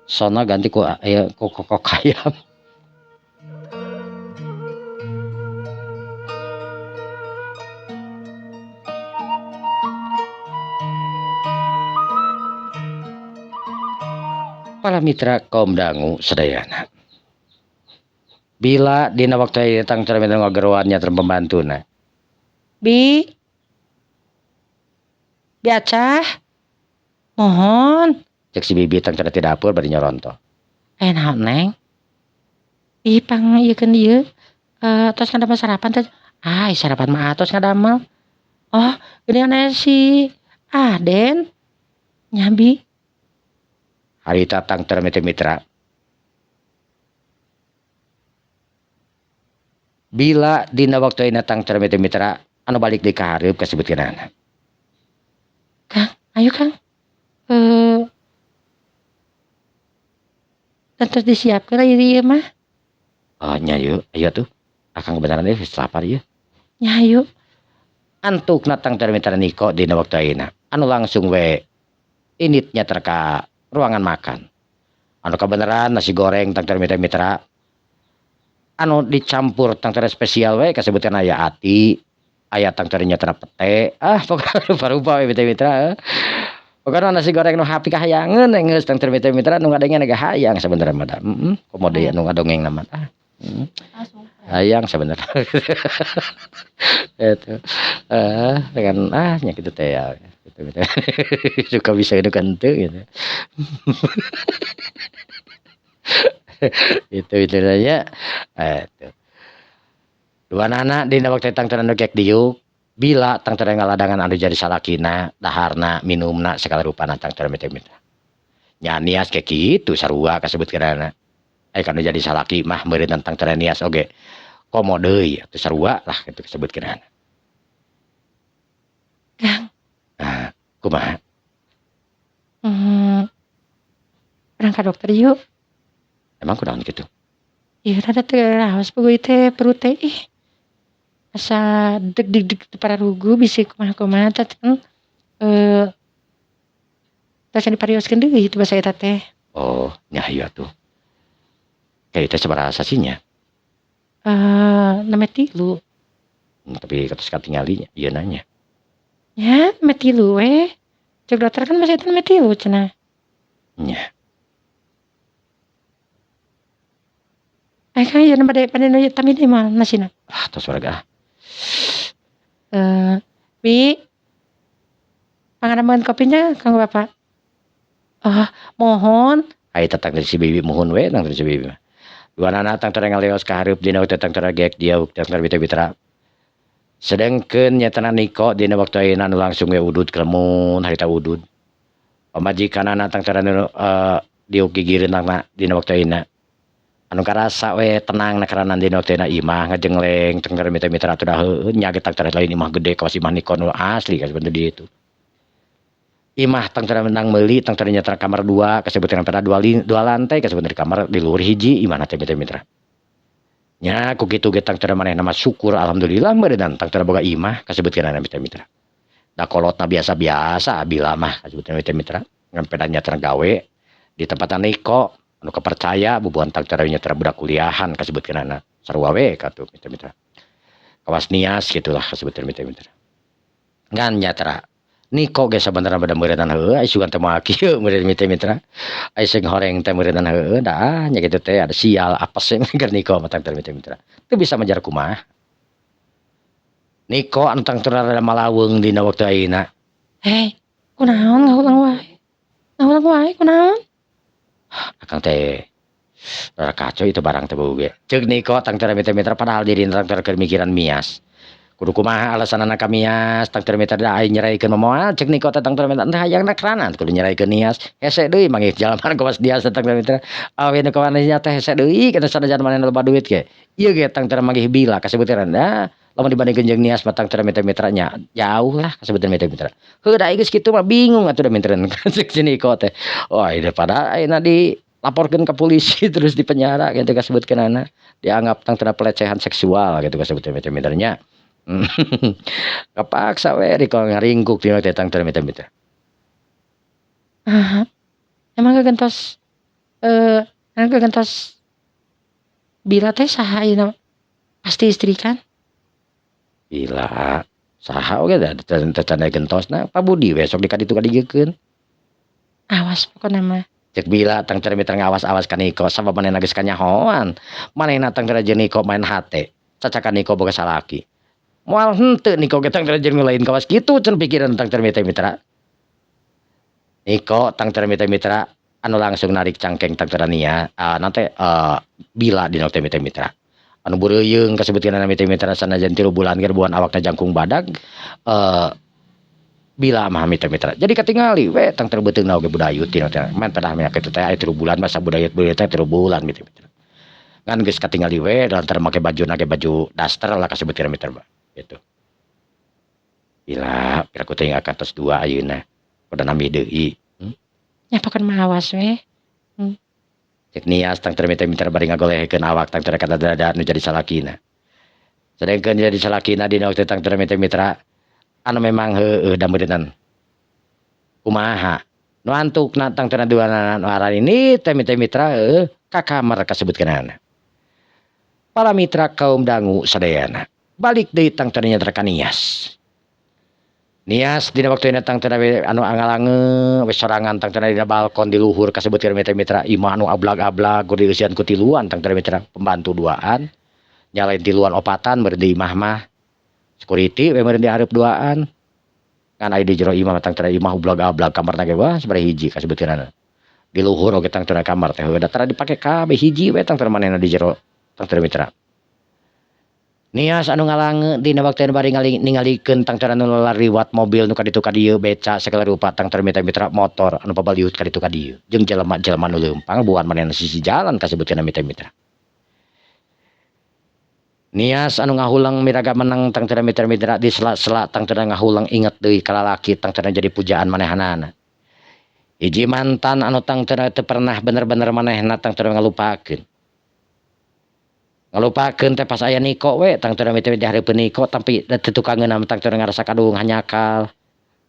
Sona ganti ku aya kok ayam. Para mitra kaum dangu sadayana. Bila dina waktu tang cara ngageroannya terus pembantuna. Bi Acah. Mohon. Cek si bibi tang cara di dapur bari nyoronto. Naon neng? Ih pang ieukeun ieu. Tos ngadamel sarapan teh. Sarapan mah tos ngadamel. Oh, geuningan si Aden. Nyabi. Harita tang tara mitra. Bila dina waktu ayeuna tang tara mitra anu balik deui ka hareup kasebutkeunana. Kang, ayo Kang. Terus disiapkeun ieu mah. Oh nya yeuh, ayo tuh. Akang kebenaran deui lapar ieu. Nya ayo. Antukna tang tara mitra niko dina waktu ayeuna. Anu langsung we initnya terka ruangan makan. Anu kebenaran nasi goreng tang mitra anu dicampur tang spesial we kasebutkeun aya ati, aya tang nyetana pete. Pokoknya rupa-rupa we mitra. Pokoknya nasi goreng nu hapi kahayangeun geus tang mitra nu ngadengna hayang sabenerna mah da. Komode anu ngadongeng nama tah. Hayang sabenerna. Eta. Dengan nya kitu teh ya. Gitu. Suka bisa itu kan tuh gitu. Itu saja. Itu. Dua anak dina waktu tang teu kek diuk bila tang teu ngaladangan anu jadi salakina daharna minumna segala rupana tang teu mitra. Nya nias kayak kitu sarua kasebutkeunana. Kanu jadi salaki mah meureun tang teu nias oge. Komo deui atuh sarua lah kitu kasebutkeunana. Kang. Kumaha? Urang ka dokter yuk. Emang kunaon kitu? Ieu rada teu raos peuguy teh perut teh asa deg pararugu bisi kumaha-kumaha teh tos diparioskeun deui itu basa eta teh. Oh, nya ieu atuh. Kayak teh sabaraha sasinya? 3. Tapi katos katingali ieu nanya. Ya, 3 we. Cek dokter kan masih eta 3 cenah. Nya. Kan ieu bade tamidi mah nasina. Tos warga. Wi. Pangarameun kopinya kanggo Bapak. Mohon. Ai tatang dari si bibi mohon we tang dari si bibi mah. Dua anak tang teu ngaleos ka hareup dina waktu tang teu gek dia tang bitra. Sedengkeun nyatana niko dina waktu ayeuna anu langsung we udud kelemun harita udud. Pamajikanana tang teu diuk gigireun dina waktu ayeuna. Anu karasa we tenang na karana dina waktu ayeuna imah ngajengleng tang teu mitra atuh da heueuh nya ge tang teu lain imah gede kawas imah niko nu asli kasebut di itu. Imah tang teu menang meuli tang teu nyatra kamar 2 kasebutkeun pada 2 lantai kasebutkeun di kamar di luhur hiji imahna teh mitra. Nya ku kitu ge tang teu manehna mah syukur alhamdulillah meureun tang teu boga imah kasebutkeunana mitra. Da kolotna biasa-biasa bila mah kasebutkeun mitra. Ngan peda nyatra gawe di tempat niko anu kepercaya bubuhan tang teu nyatra budak kuliahan kasebutkeunana sarua we katuh mitra. Kawas nias gitulah kasebutkeun mitra. Ngan nyatra niko ge sabenerna bada meureunana heueuh ai sugan teh moal kieu meureun mitra. Ai sing horeng teh meureunana heueuh da nya kitu teh ada sial apes keur niko mah tang teu mitra. Teu bisa menjar kumaha. Niko anu tang teu rada malaweung dina waktu ayeuna. Kunaon ngaulang wae. Ngaulang wae kunaon? Akang teh rada kacau itu barang teh bau ge. Ceuk niko tang teu mitra padahal diri tang teu keur mikiran mias. Kudu kumaha alasanana ka mias tang teu mitra da aing nyeraikeun moal cek niko tang teu mitra teh hayangna keranan kudu nyeraikeun nias hese deui mangih jalaman kawas dia tang teu mitra aweun ka manehna teh hese deui kana sanajan manehna loba duit ge ieu ge tang teu mangih bila kasebutkeun lamun dibandingkeun jeung nias mah tang teu mitra nya jauh lah kasebutkeun mitra heuh da geus kitu mah bingung atuh da mitra cek si niko teh wah ieu padahal ayeuna di laporkeun ka polisi terus di penjara gitu kasebutkeunana dianggap tang teu pelecehan seksual gitu kasebutkeun mitra nya. Kapaksa we riko ngaringkuk dina teh tang teu mitra. Emang gegentos gegentos bila teh saha ayeuna pasti istri kan? Bila saha oge da tanda gentosna Pak Budi we sok dikaditu kadigeukeun. Awas pokona mah. Cek bila tang teu mitra ngawas-awas ka niko sabab manehna geus kanyahoan. Manehna tang teu jeung niko main hate. Cacakan niko boga salaki. Moal henteu niko ge tang teu jeung lain kawas kitu cenah pikiran tang teu mitra. Niko tang teu mitra anu langsung narik cangkeng tang teu nia nanti bila dina teu mitra. Anu bureuyeung kasebutkeunana mitra sanajan 3 bulan ge buan awakna jangkung badag bila mah mitra. Jadi katingali we tang teu beuteungna oge budayut dina teh. Men pedah nya kitu teh aya 3 bulan masa budayut-budayut teh 3 bulan mitra. Ngan geus katingali we lantaran make bajuna ge baju daster lah kasebutkeun mitra. Gitu. Bila piraku teh akan tos 2 ayeuna. Pada nami deui. Nya pokon mawas we. Cek nias tang teu mitra bari ngagolehkeun awak tang teu kadada nu jadi salakina. Sedengkeun jadi salakina dina waktu tang teu mitra anu memang heueuh da meureunnan. Kumaha Nu antukna tang teu duana nu aran ini teh mitra ka kamar kasebutkeunana. Para mitra kaum dangu sadayana. Balik deui tang teu nya ka Nias. Nias dina waktu tang teu anu angalange we sorangan tang teu dina balkon di luhur kasebutkeun mitra imah anu ablag-ablag dieusian ku tiluan tang teu mitra pembantu duaan. Nyalain tiluan opatan beureun di imah mah. Security we meureun di hareup duaan. Kan aya di jero imah tang teu imah ublag-ablag kamarna ge wah sabaraha hiji kasebutkeunana. Di luhur oge tang teu kamar teh datara dipake kabeh hiji we tang teu manehna di jero tang teu mitra. Nias anu ngalange dina waktu bari ningalikeun tang teu anu lariwat mobil nu kaditu ka dieu beca segala rupa tang teu mitra motor anu pabaliut kaditu ka dieu jeung jelema-jelema nu leumpang buan manehna sisi jalan kasebutkeun mitra. Nias anu ngahulang miraga menang tang teu mitra di sela-sela tang teu ngahulang inget deui ka lalaki tang teu jadi pujaan manehanana. Hiji mantan anu tang teu pernah bener-bener manehna tang teu ngalupakeun. Ngalupakeun teh pas aya Niko we tang teu mitra di hareupeun Niko tapi teu tukangeunna tang teu ngarasa kadung hanyakal.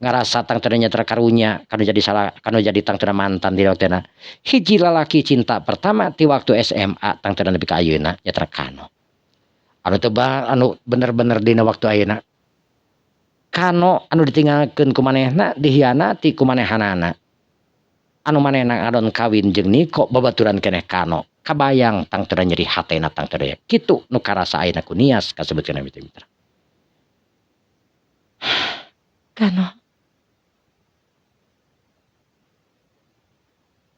Ngarasa tang teu nya karunya kanu jadi salah kanu jadi tang teu mantan di waktuna. Hiji lalaki cinta pertama ti waktu SMA tang teu nepi ka ayeuna nya Kano. Anu tebal anu bener-bener dina waktu ayeuna Kano anu ditinggalkeun ku manehna dihianati ku manehanana anu manehna ngadon kawin jeung Niko babaturan keneh Kano kabayang tang teu nyeri hatena tang teu kitu nu karasa ayeuna ku Nias kasebutkeun mitra.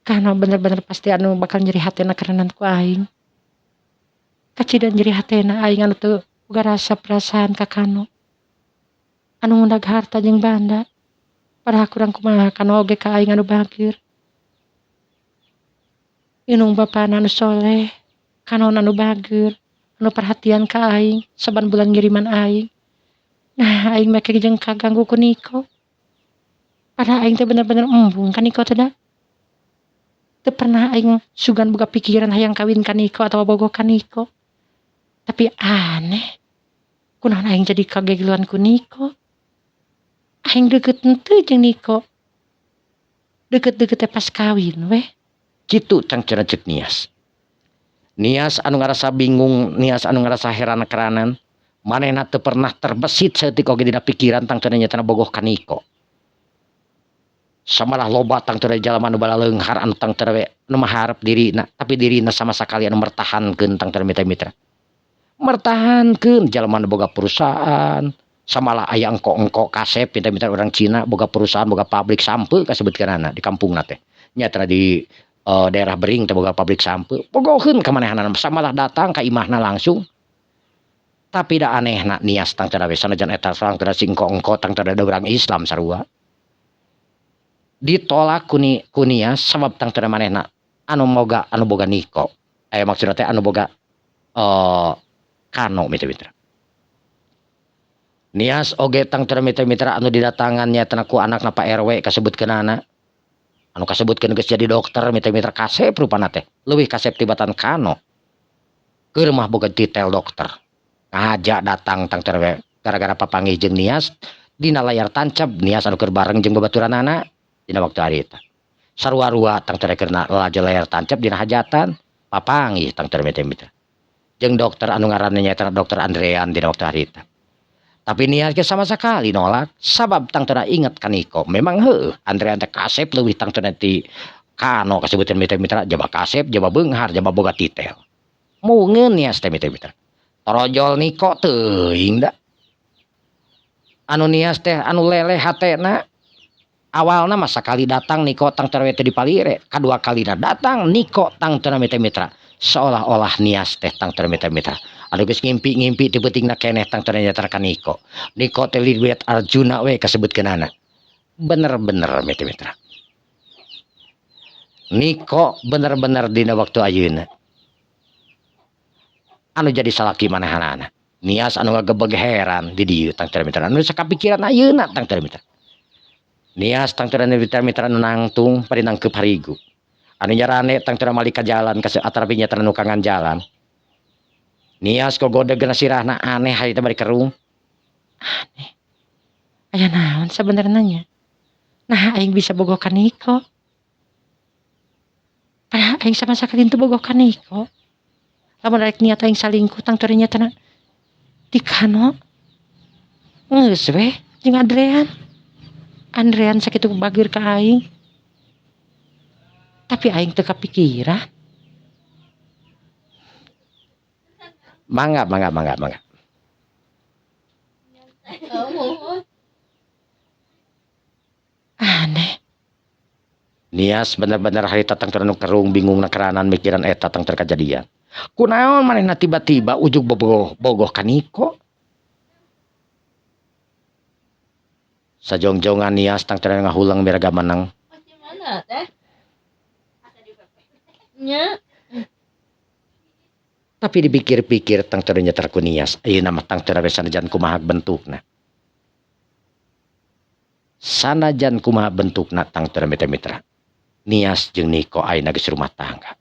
Kano bener-bener pasti anu bakal nyeri hatena karena ku aing. Kacidan nyeri hatena aing anu teu boga rasa perasaan ka Kano. Anu ngundag harta jeung banda. Padahal kurang kumaha Kano oge ka aing anu bager. Inung bapana anu soleh, Kano anu bager, anu perhatian ka aing, saban bulan ngiriman aing. Nah, aing make jeung kaganggu ku Niko. Padahal aing teh bener-bener embung ka Niko teh da. Teu pernah aing sugan boga pikiran hayang kawin ka Niko atau bogoh ka Niko. Tapi aneh. Kunaon aing jadi kagegeluan ku Niko. Aing deukeut henteu jeung Niko. Deukeut-deukeut teh pas kawin weh. Kitu tang cenah ceuk Nias. Nias anu ngarasa bingung, Nias anu ngarasa heran keranan, manehna teu pernah terbesit saeutik oge dina pikiran tang cenah nyata bogoh ka Niko. Samalah loba tang teu jalema anu balaleunghar anu tang teu anu maharep dirina, tapi dirina sama sakali anu mertahankeun tang teu mitra. Mertahankeun jalema anu boga perusahaan, samalah aya engko-engko kasep mitra urang Cina boga perusahaan boga pabrik sampeu kasebutkeunana di kampungna teh. Nyata di daerah Bering teh boga pabrik sampeu. Bogoheun ka manehanana samalah datang ka imahna langsung. Tapi da anehna Nias tang teu sanajan eta sareng teu singko-engko tang teu urang Islam sarua. Ditolak ku Nias sabab tang teu manehna anu boga Niko. Maksudna teh anu boga Kano mitra. Nias oge tang teu mitra anu didatangannya teh ku anakna Pak RW kasebutkeunana. Anu kasebutkeun geus jadi dokter mitra kasep rupana teh. Leuwih kasep tibatan Kano. Keur mah boga titel dokter. Ngahaja datang tang teu gara-gara papanggih jeung Nias dina layar tancap Nias anu keur bareng jeung babaturanana dina waktu ari eta. Sarua-rua tang teu keur lajeng layar tancap dina hajatan papanggih tang teu mitra. Jeung dokter anu ngaranna nyaeta Dokter Andrean dina waktu hari eta. Tapi Nias ge sama sekali nolak sabab tang teu inget ka Niko. Memang heueuh Andrean teh kasep leuwih tang teu ti Kano kasebutkeun mitra jaba kasep jaba beunghar jaba boga titel. Mungeun Nias teh mitra. Torojol Niko teuing da. Anu Nias teh anu leleh hatena. Awalna mah sakali datang Niko tang teu teh dipalire, kadua kalina datang Niko tang teu mitra. Seolah-olah Nias teh tang teu mitra. Anu geus ngimpi-ngimpi ti beutingna keneh tang teu nyata ka Niko. Niko teh liwet Arjuna we kasebutkeunana. Bener-bener mitra. Niko bener-bener dina waktu ayeuna. Anu jadi salaki manehanana. Nias anu ngagebeg heran di dieu tang teu mitra. Anu sakapikiran ayeuna tang teu mitra. Nias tang teu mitra anu nangtung pari nangkeup harigu. Anu nyarane tang teu mali ka jalan ka atarapi nya nu kangan jalan. Nias kok godegeun sirahna aneh harita bari kerung. Aneh. Aya naon sabenerna nya? Nah aing bisa bogoh ka Niko. Padahal aing sama sakali teu bogoh ka Niko. Lamun rek niat aing salingkuh tang teu nyatana di Kano. Geus we jeung Adrian. Andrean sakitu bageur ka aing. Tapi aing teu kapikiran. Mangga. Aneh. Nias bener-bener harita tang teu kerung bingung na keranan mikiran eta tang terkajadian. Kunaon manehna tiba-tiba ujug bogoh ka Niko. Sajong-jongan Nias tang teu ngahulang miraga menang. Mana teh? Nya. Tapi dipikir-pikir tang teu nyeter ku Nias, ayeuna mah tang teu sanajan kumaha bentukna. Sanajan kumaha bentukna tang teu mitra-mitra. Nias jeung Niko ayeuna geus rumah tangga.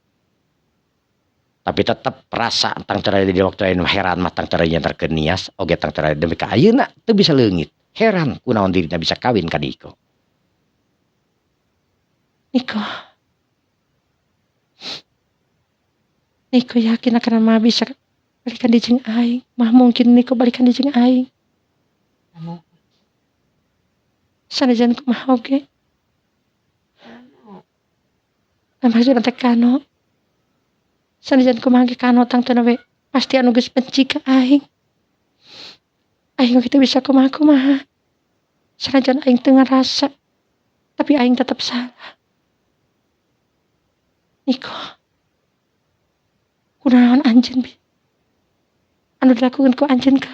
Tapi tetep rasa tang teu di waktu ayeuna heran mah tang teu nyeterkeun Nias oge tang teu demi ka ayeuna teu bisa leungit. Heran kunaon dirina bisa kawin ka Niko. Niko yakin akan mah bisa balikan di jeung aing. Mah mungkin Niko balikan di jeung aing. Sanajan kumaha oge. Maksudna teh Kano. Sanajan kumaha ge Kano tang teu we pasti anu geus benci ka aing. Aing oge teu bisa kumaha-kumaha. Sanajan aing teu ngarasa, tapi aing tetap salah. Niko. Kunaon anjeun bi? Anu dilakukeun ku anjeun ka?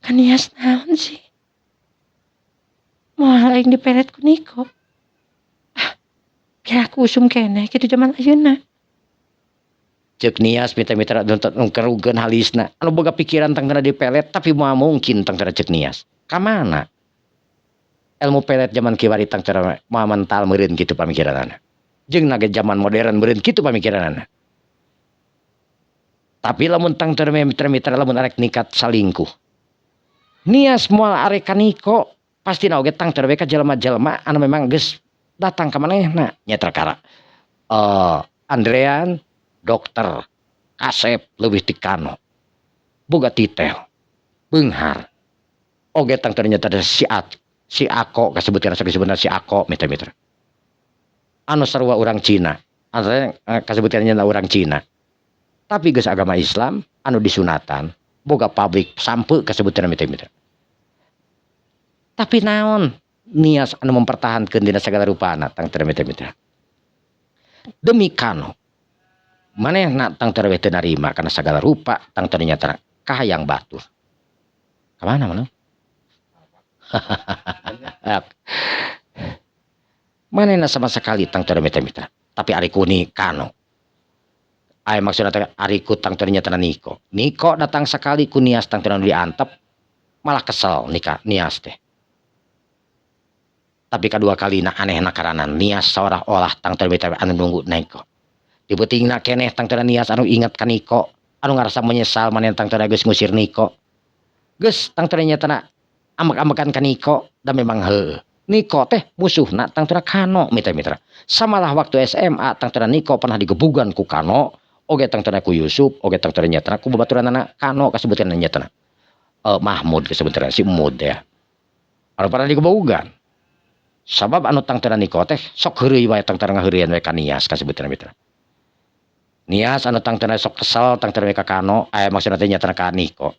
Kan Nias naon sih? Moal aing diperet ku Niko. Kira aku usum keneh kitu zaman ayeuna. Ceuk Nias mitra-mitra nuntut kerugeun halisna. Anu boga pikiran tang teu dipelet tapi moal mungkin tang teu ceuk Nias. Ka mana? Ilmu pelet zaman kiwari tang teu moal mental meureun kitu pamikiranna. Jeung na zaman modern meureun kitu pamikiranna. Tapi lamun tang teu mitra-mitra lamun arek nikat salingkuh. Nias moal arek ka Niko pasti na oge tang teu ka jelema-jelema anu memang geus datang ka manehna nya terkara. Andrean dokter, Kasep leuwih ti Kano. Boga titel. Beunghar. Oge tang teu nyata si Ako kasebutkeun sebenarnya si Ako mitra-mitra. Anu sarua urang Cina. Anu kasebutkeun nya urang Cina. Tapi geus agama Islam anu disunatan boga pabrik sampeu kasebutkeun mitra-mitra. Tapi naon Nias anu mempertahankeun dina sagala rupana tang teu mitra-mitra. Demi Kano. Manehna tang teu teu narima kana sagala rupa tang teu nyata kahayang batur. Ka mana mana? Manehna sama sekali tang teu mitra-mitra. Tapi ari kuni Kano. Aya maksudna teh ari ku tang teu nyata Niko. Niko datang sekali ku Nias tang teu diantep malah kesel Nias teh. Tapi kedua kalina anehna karana Nias seolah-olah tang teu mitra anu nunggu Niko. Di beutingna keneh tang teu Nias anu ingat ka Niko, anu ngarasa menyesal maneh tang teu geus ngusir Niko. Geus tang teu nyatana amek-amekan ka Niko da memang heueuh. Niko teh musuhna tang teu Kano mitra-mitra. Samalah waktu SMA tang teu Niko pernah digebugan ku Kano, oge tang teu ku Yusuf, oge tang teu nyatana ku babaturanna Kano kasebutkeun nyatana. Mahmud kasebutkeun si Mud ya. Anu pernah digebugan. Sabab anu tang teu Niko teh sok heureui wae tang teu ngaheureuyan wae ka Nias kasebutkeun mitra. Nias anu tang teu sok kesel tang teu ka Kano, aya maksudna teh nyatana ka Niko.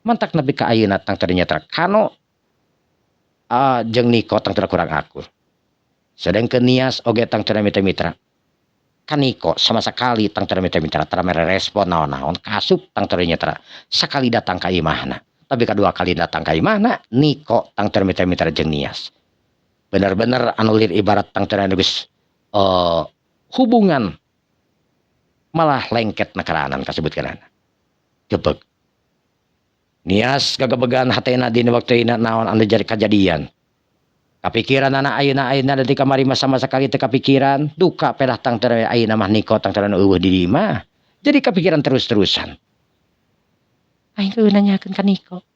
Mantak nepi ka ayeuna tang teu nyatana Kano jeung Niko tang teu kurang akur. Sedengkeun Nias oge tang teu mitra-mitra. Ka Niko sama sekali tang teu mitra-mitra tara mere respon naon-naon kasup tang teu nyatana sakali datang ka imahna. Tapi kadua kali datang ka imahna Niko tang teu mitra-mitra jeung Nias. Bener-bener anu lir ibarat tang teu geus hubungan malah lengket nakaranan kasebutkeun. Gebeg. Nias gagebegan hatena dina waktu ina naon anu jadi kajadian. Kapikiran anak ayeuna deui kamari mah sama sekali teu kapikiran, duka pedah tang teu ayeuna mah Niko tang teu eueuh di dieu mah. Jadi kapikiran terus-terusan. Aing eueuh nanyakeun ka Niko.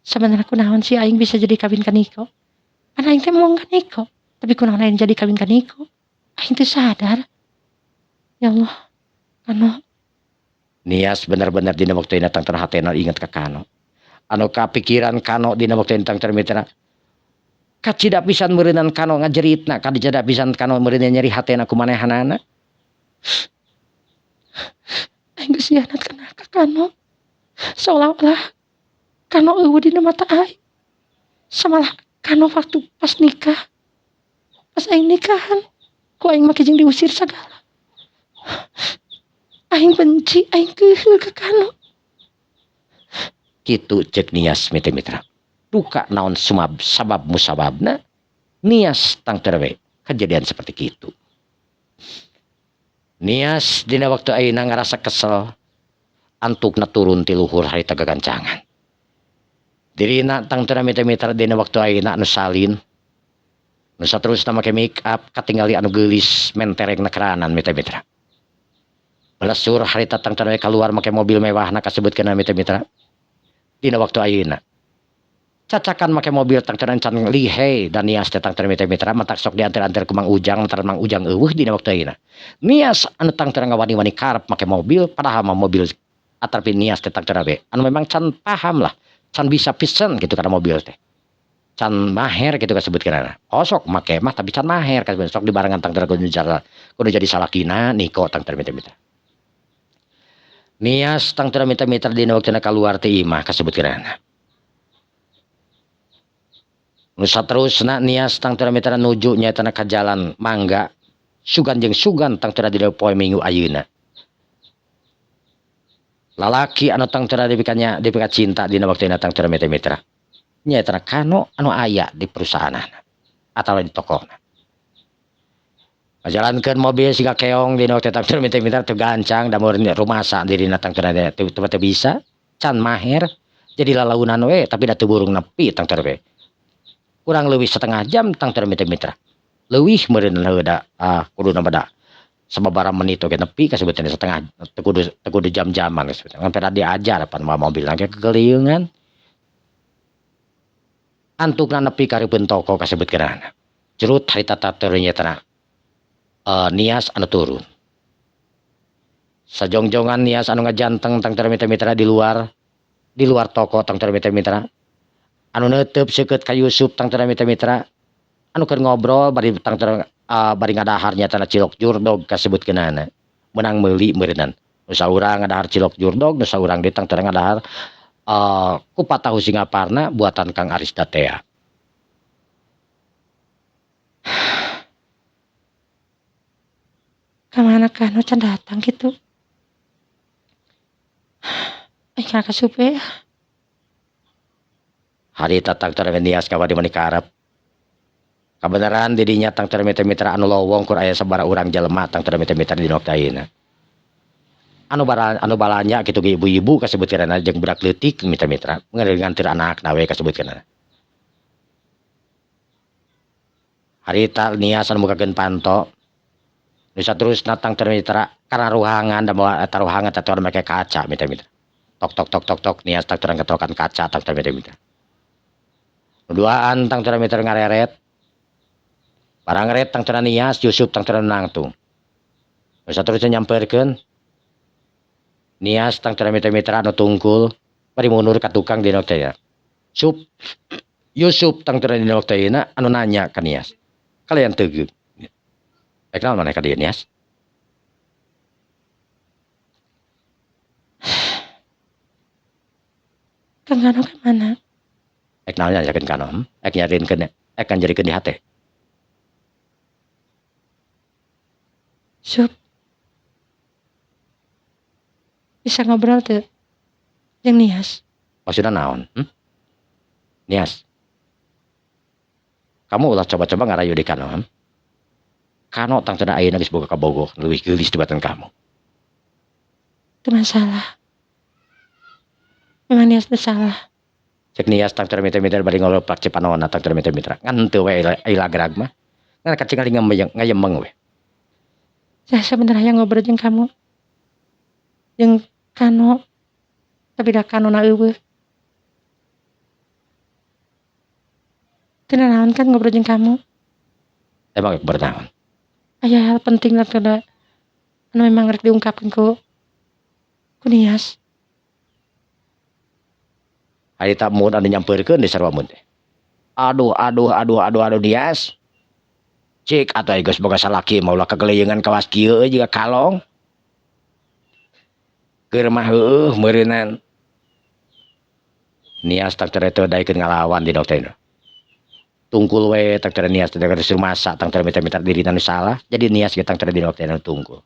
Sebenarnya kunaon sih aing bisa jadi kawin ka Niko? Kan aing teh mau ka Niko, tapi kunaon aing jadi kawin ka Niko? Aing teh sadar. Ya Allah, Kano. Nias bener-bener dina waktu ini tang hatena inget ka Kano. Anu kapikiran Kano dina waktu ini tang termitera. Kacida pisan meureunan Kano ngajeritna, kacida pisan Kano meureun nyeri hatena kumanehanana. Aing geus hianat ka Kano. Seolah-olah Kano eueuh dina mata aing. Samalah Kano waktu pas nikah. Pas aing nikahan, ku aing make jeung diusir sagala. Aing benci, aing keheul ka Kano. Kitu cek Nias mitra. Duka naon sabab musababna Nias tang terwe kejadian seperti itu. Nias dina waktu ayeuna ngarasa kesel antukna turun ti luhur harita gagancangan. Dirina tang teu mitra dina waktu ayeuna anu salin. Nu saterusna make make up katingali anu geulis menterengna keranan mitra. Belesur harita tang terwe keluar make mobil mewahna kasebutkeun mitra. Dina waktu ayeuna cacakan make mobil tang teu can lihei dan Nias teh tang teu mitra matak sok diantar-antar ku Mang Ujang lantaran Mang Ujang eueuh dina waktu ayeuna. Nias anu tang teu ngawani-wani karep make mobil padahal mah mobil atarpi Nias teh tang teu anu memang can paham lah, can bisa pisen gitu karena mobil teh. Can maher gitu kasebutkeunana. Oh sok make mah tapi can maher kasebut sok dibarengan tang teu kudu jadi salakina Niko tang teu mitra. Nias tang teu mitra dina waktuna kaluar teh imah kasebutkeunana. Nu saterusna Nias tang teu mitra nuju nyaeta ka jalan Mangga. Sugan jeung sugan tang teu dina poe Minggu ayeuna. Lalaki anu tang teu dipikanya dipika cinta dina waktuna tang teu mitra. Nyaeta Kano anu aya di perusahaanana atawa di tokona. Ngajalankeun mobil siga keong dina waktu tang teu mitra teu gancang da meureun rumasa dirina tang teu bisa can maher jadi lalaunan we tapi da teu burung nepi tang teu we. Kurang leuwih setengah jam tang teu mitra. Leuwih meureun heuda kuduna bada sababaraha menit oge nepi kasebutna setengah teu kudu jam-jaman kasebutna. Ngan diajar pan mobil ge kegeliungan. Antukna nepi ka reupeun toko kasebutkeunana. Cerut harita teu nyetana Nias anu turun. Sajongjongan Nias anu ngajanteng tang teu mitra di luar toko tang teu mitra. Anu neuteub seukeut ka Yusuf tang teu mitra anu keur ngobrol bari tang teu bari ngadahar nyatana cilok jurdog kasebutkeunana menang meuli meureunan nu saurang ngadahar cilok jurdog nu saurang deui tang teu ngadahar kupat tahu Singaparna buatan Kang Aris Datea. Kamana Kano can datang gitu. Aing kasupe. Harita tang teu Nias kawadi mani karep. Kabeneran didinya tang teu mitra anu lowong kur aya sabaraha urang jelema tang teu mitra dina waktu ayeuna. Anu balanya kitu ge ibu-ibu kasebutkeunana jeung budak leutik mitra nganteur anakna we kasebutkeunana. Harita Nias anu mukakeun panto. Nu saterusna tang teu mitra karena ruhangan da moal eta ruhangan teh make kaca mitra. Tok Nias tang teu ngetokan kaca tang teu mitra. Duaan tang teu mitra ngareret. Barang ret tang teu Nias Yusuf tang teu nangtung. Nu saterusna nyampeurkeun Nias tang teu mitra anu tungkul bari mundur ka tukang dina waktu ayeuna. Yusuf tang teu dina waktu ayeuna anu nanya ka Nias. Kalian teu baik naon maneh ka dieu Nias? Kang Kano ke mana? Ek naon nyakeun Kano? Ek nyarikeun ek kan jarikeun di hate. Sup. Bisa ngobrol teu jeung Nias? Maksudna naon? Nias. Kamu ulah coba-coba ngarayu di Kano. Kano tang teu ayeuna geus boga kabogoh leuwih geulis tibatan kamu. Itu masalah. Memang Nias salah. Cek Nias tang teu mitra bari ngolopak cipanonna tang teu mitra. Ngan teu we ila gerag mah. Ngan kacingali ngayemeng we. Saya sebenarnya ngobrol jeung kamu. Jeung Kano. Tapi dah Kano na eueuh. Tina naon kan ngobrol jeung kamu. Emang bernaon? Aya hal penting lah kada. Anu memang rek diungkapkeun ku Nias. Ari tak mun anu nyampeurkeun di sarua mun teh. Aduh Dias. Cik atuh geus boga salaki mau ulah kageleyengan kawas kieu jiga kalong. Keur mah heueuh meureunan. Nias tak tere teu daekeun ngalawan di dokter. Tungkul we tak tere Nias teh disuruh masak tang tere minta diri nu salah. Jadi Nias ge tang tere di dokter tungkul.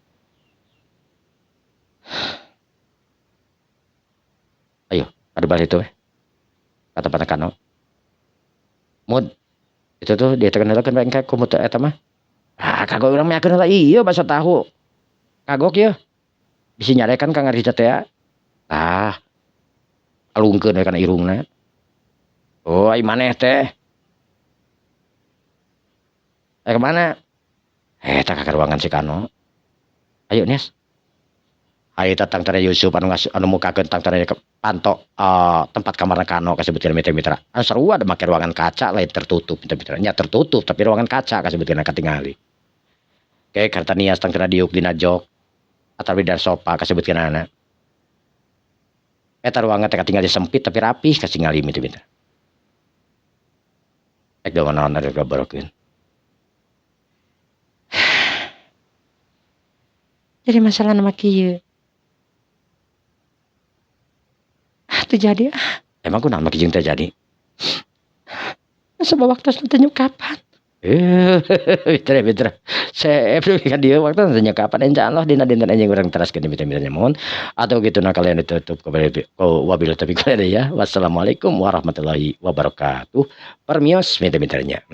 Ayo, ada balik itu kata Kano. Mud, itu tuh dia terkenalkan bengkak kumut eta mah. Ah, kagok urang mah kenal iya bakso tahu. Kagok ya. Bisa nyarekan Kang Arija teh ya. Ah. Alungkeun we kana irungna. Oh, ai maneh teh. Kemana? Eta ka ruangan si Kano. Ayo, Nias. Ayo datang tere Yusuf anu mukakeun tang tere panto tempat kamar Kano kasebutkeun mitra-mitra. Anu sarua ada make ruangan kaca lain tertutup mitra-mitra. Nya tertutup tapi ruangan kaca kasebutkeun katingali. Oke, karta Nias tang tere diuk dina jok atawi di sofa kasebutkeun anak. Eta ruangan teh katingali sempit tapi rapih katingali mitra-mitra. Ek naon ada gabarokeun. Jadi masalah nama kieu. Terjadi Emang kunaon mah kijing terjadi? Sebab waktu tanya kapan? Mitra. Saya kan dia waktu tanya kapan insyaallah dina dinten anjing urang teraskeun mitra-mitranya mohon atau gitu nah kalian ditutup kepada wabillahi taufiq wal hidayah. Wassalamualaikum warahmatullahi wabarakatuh. Permios mitra-mitranya.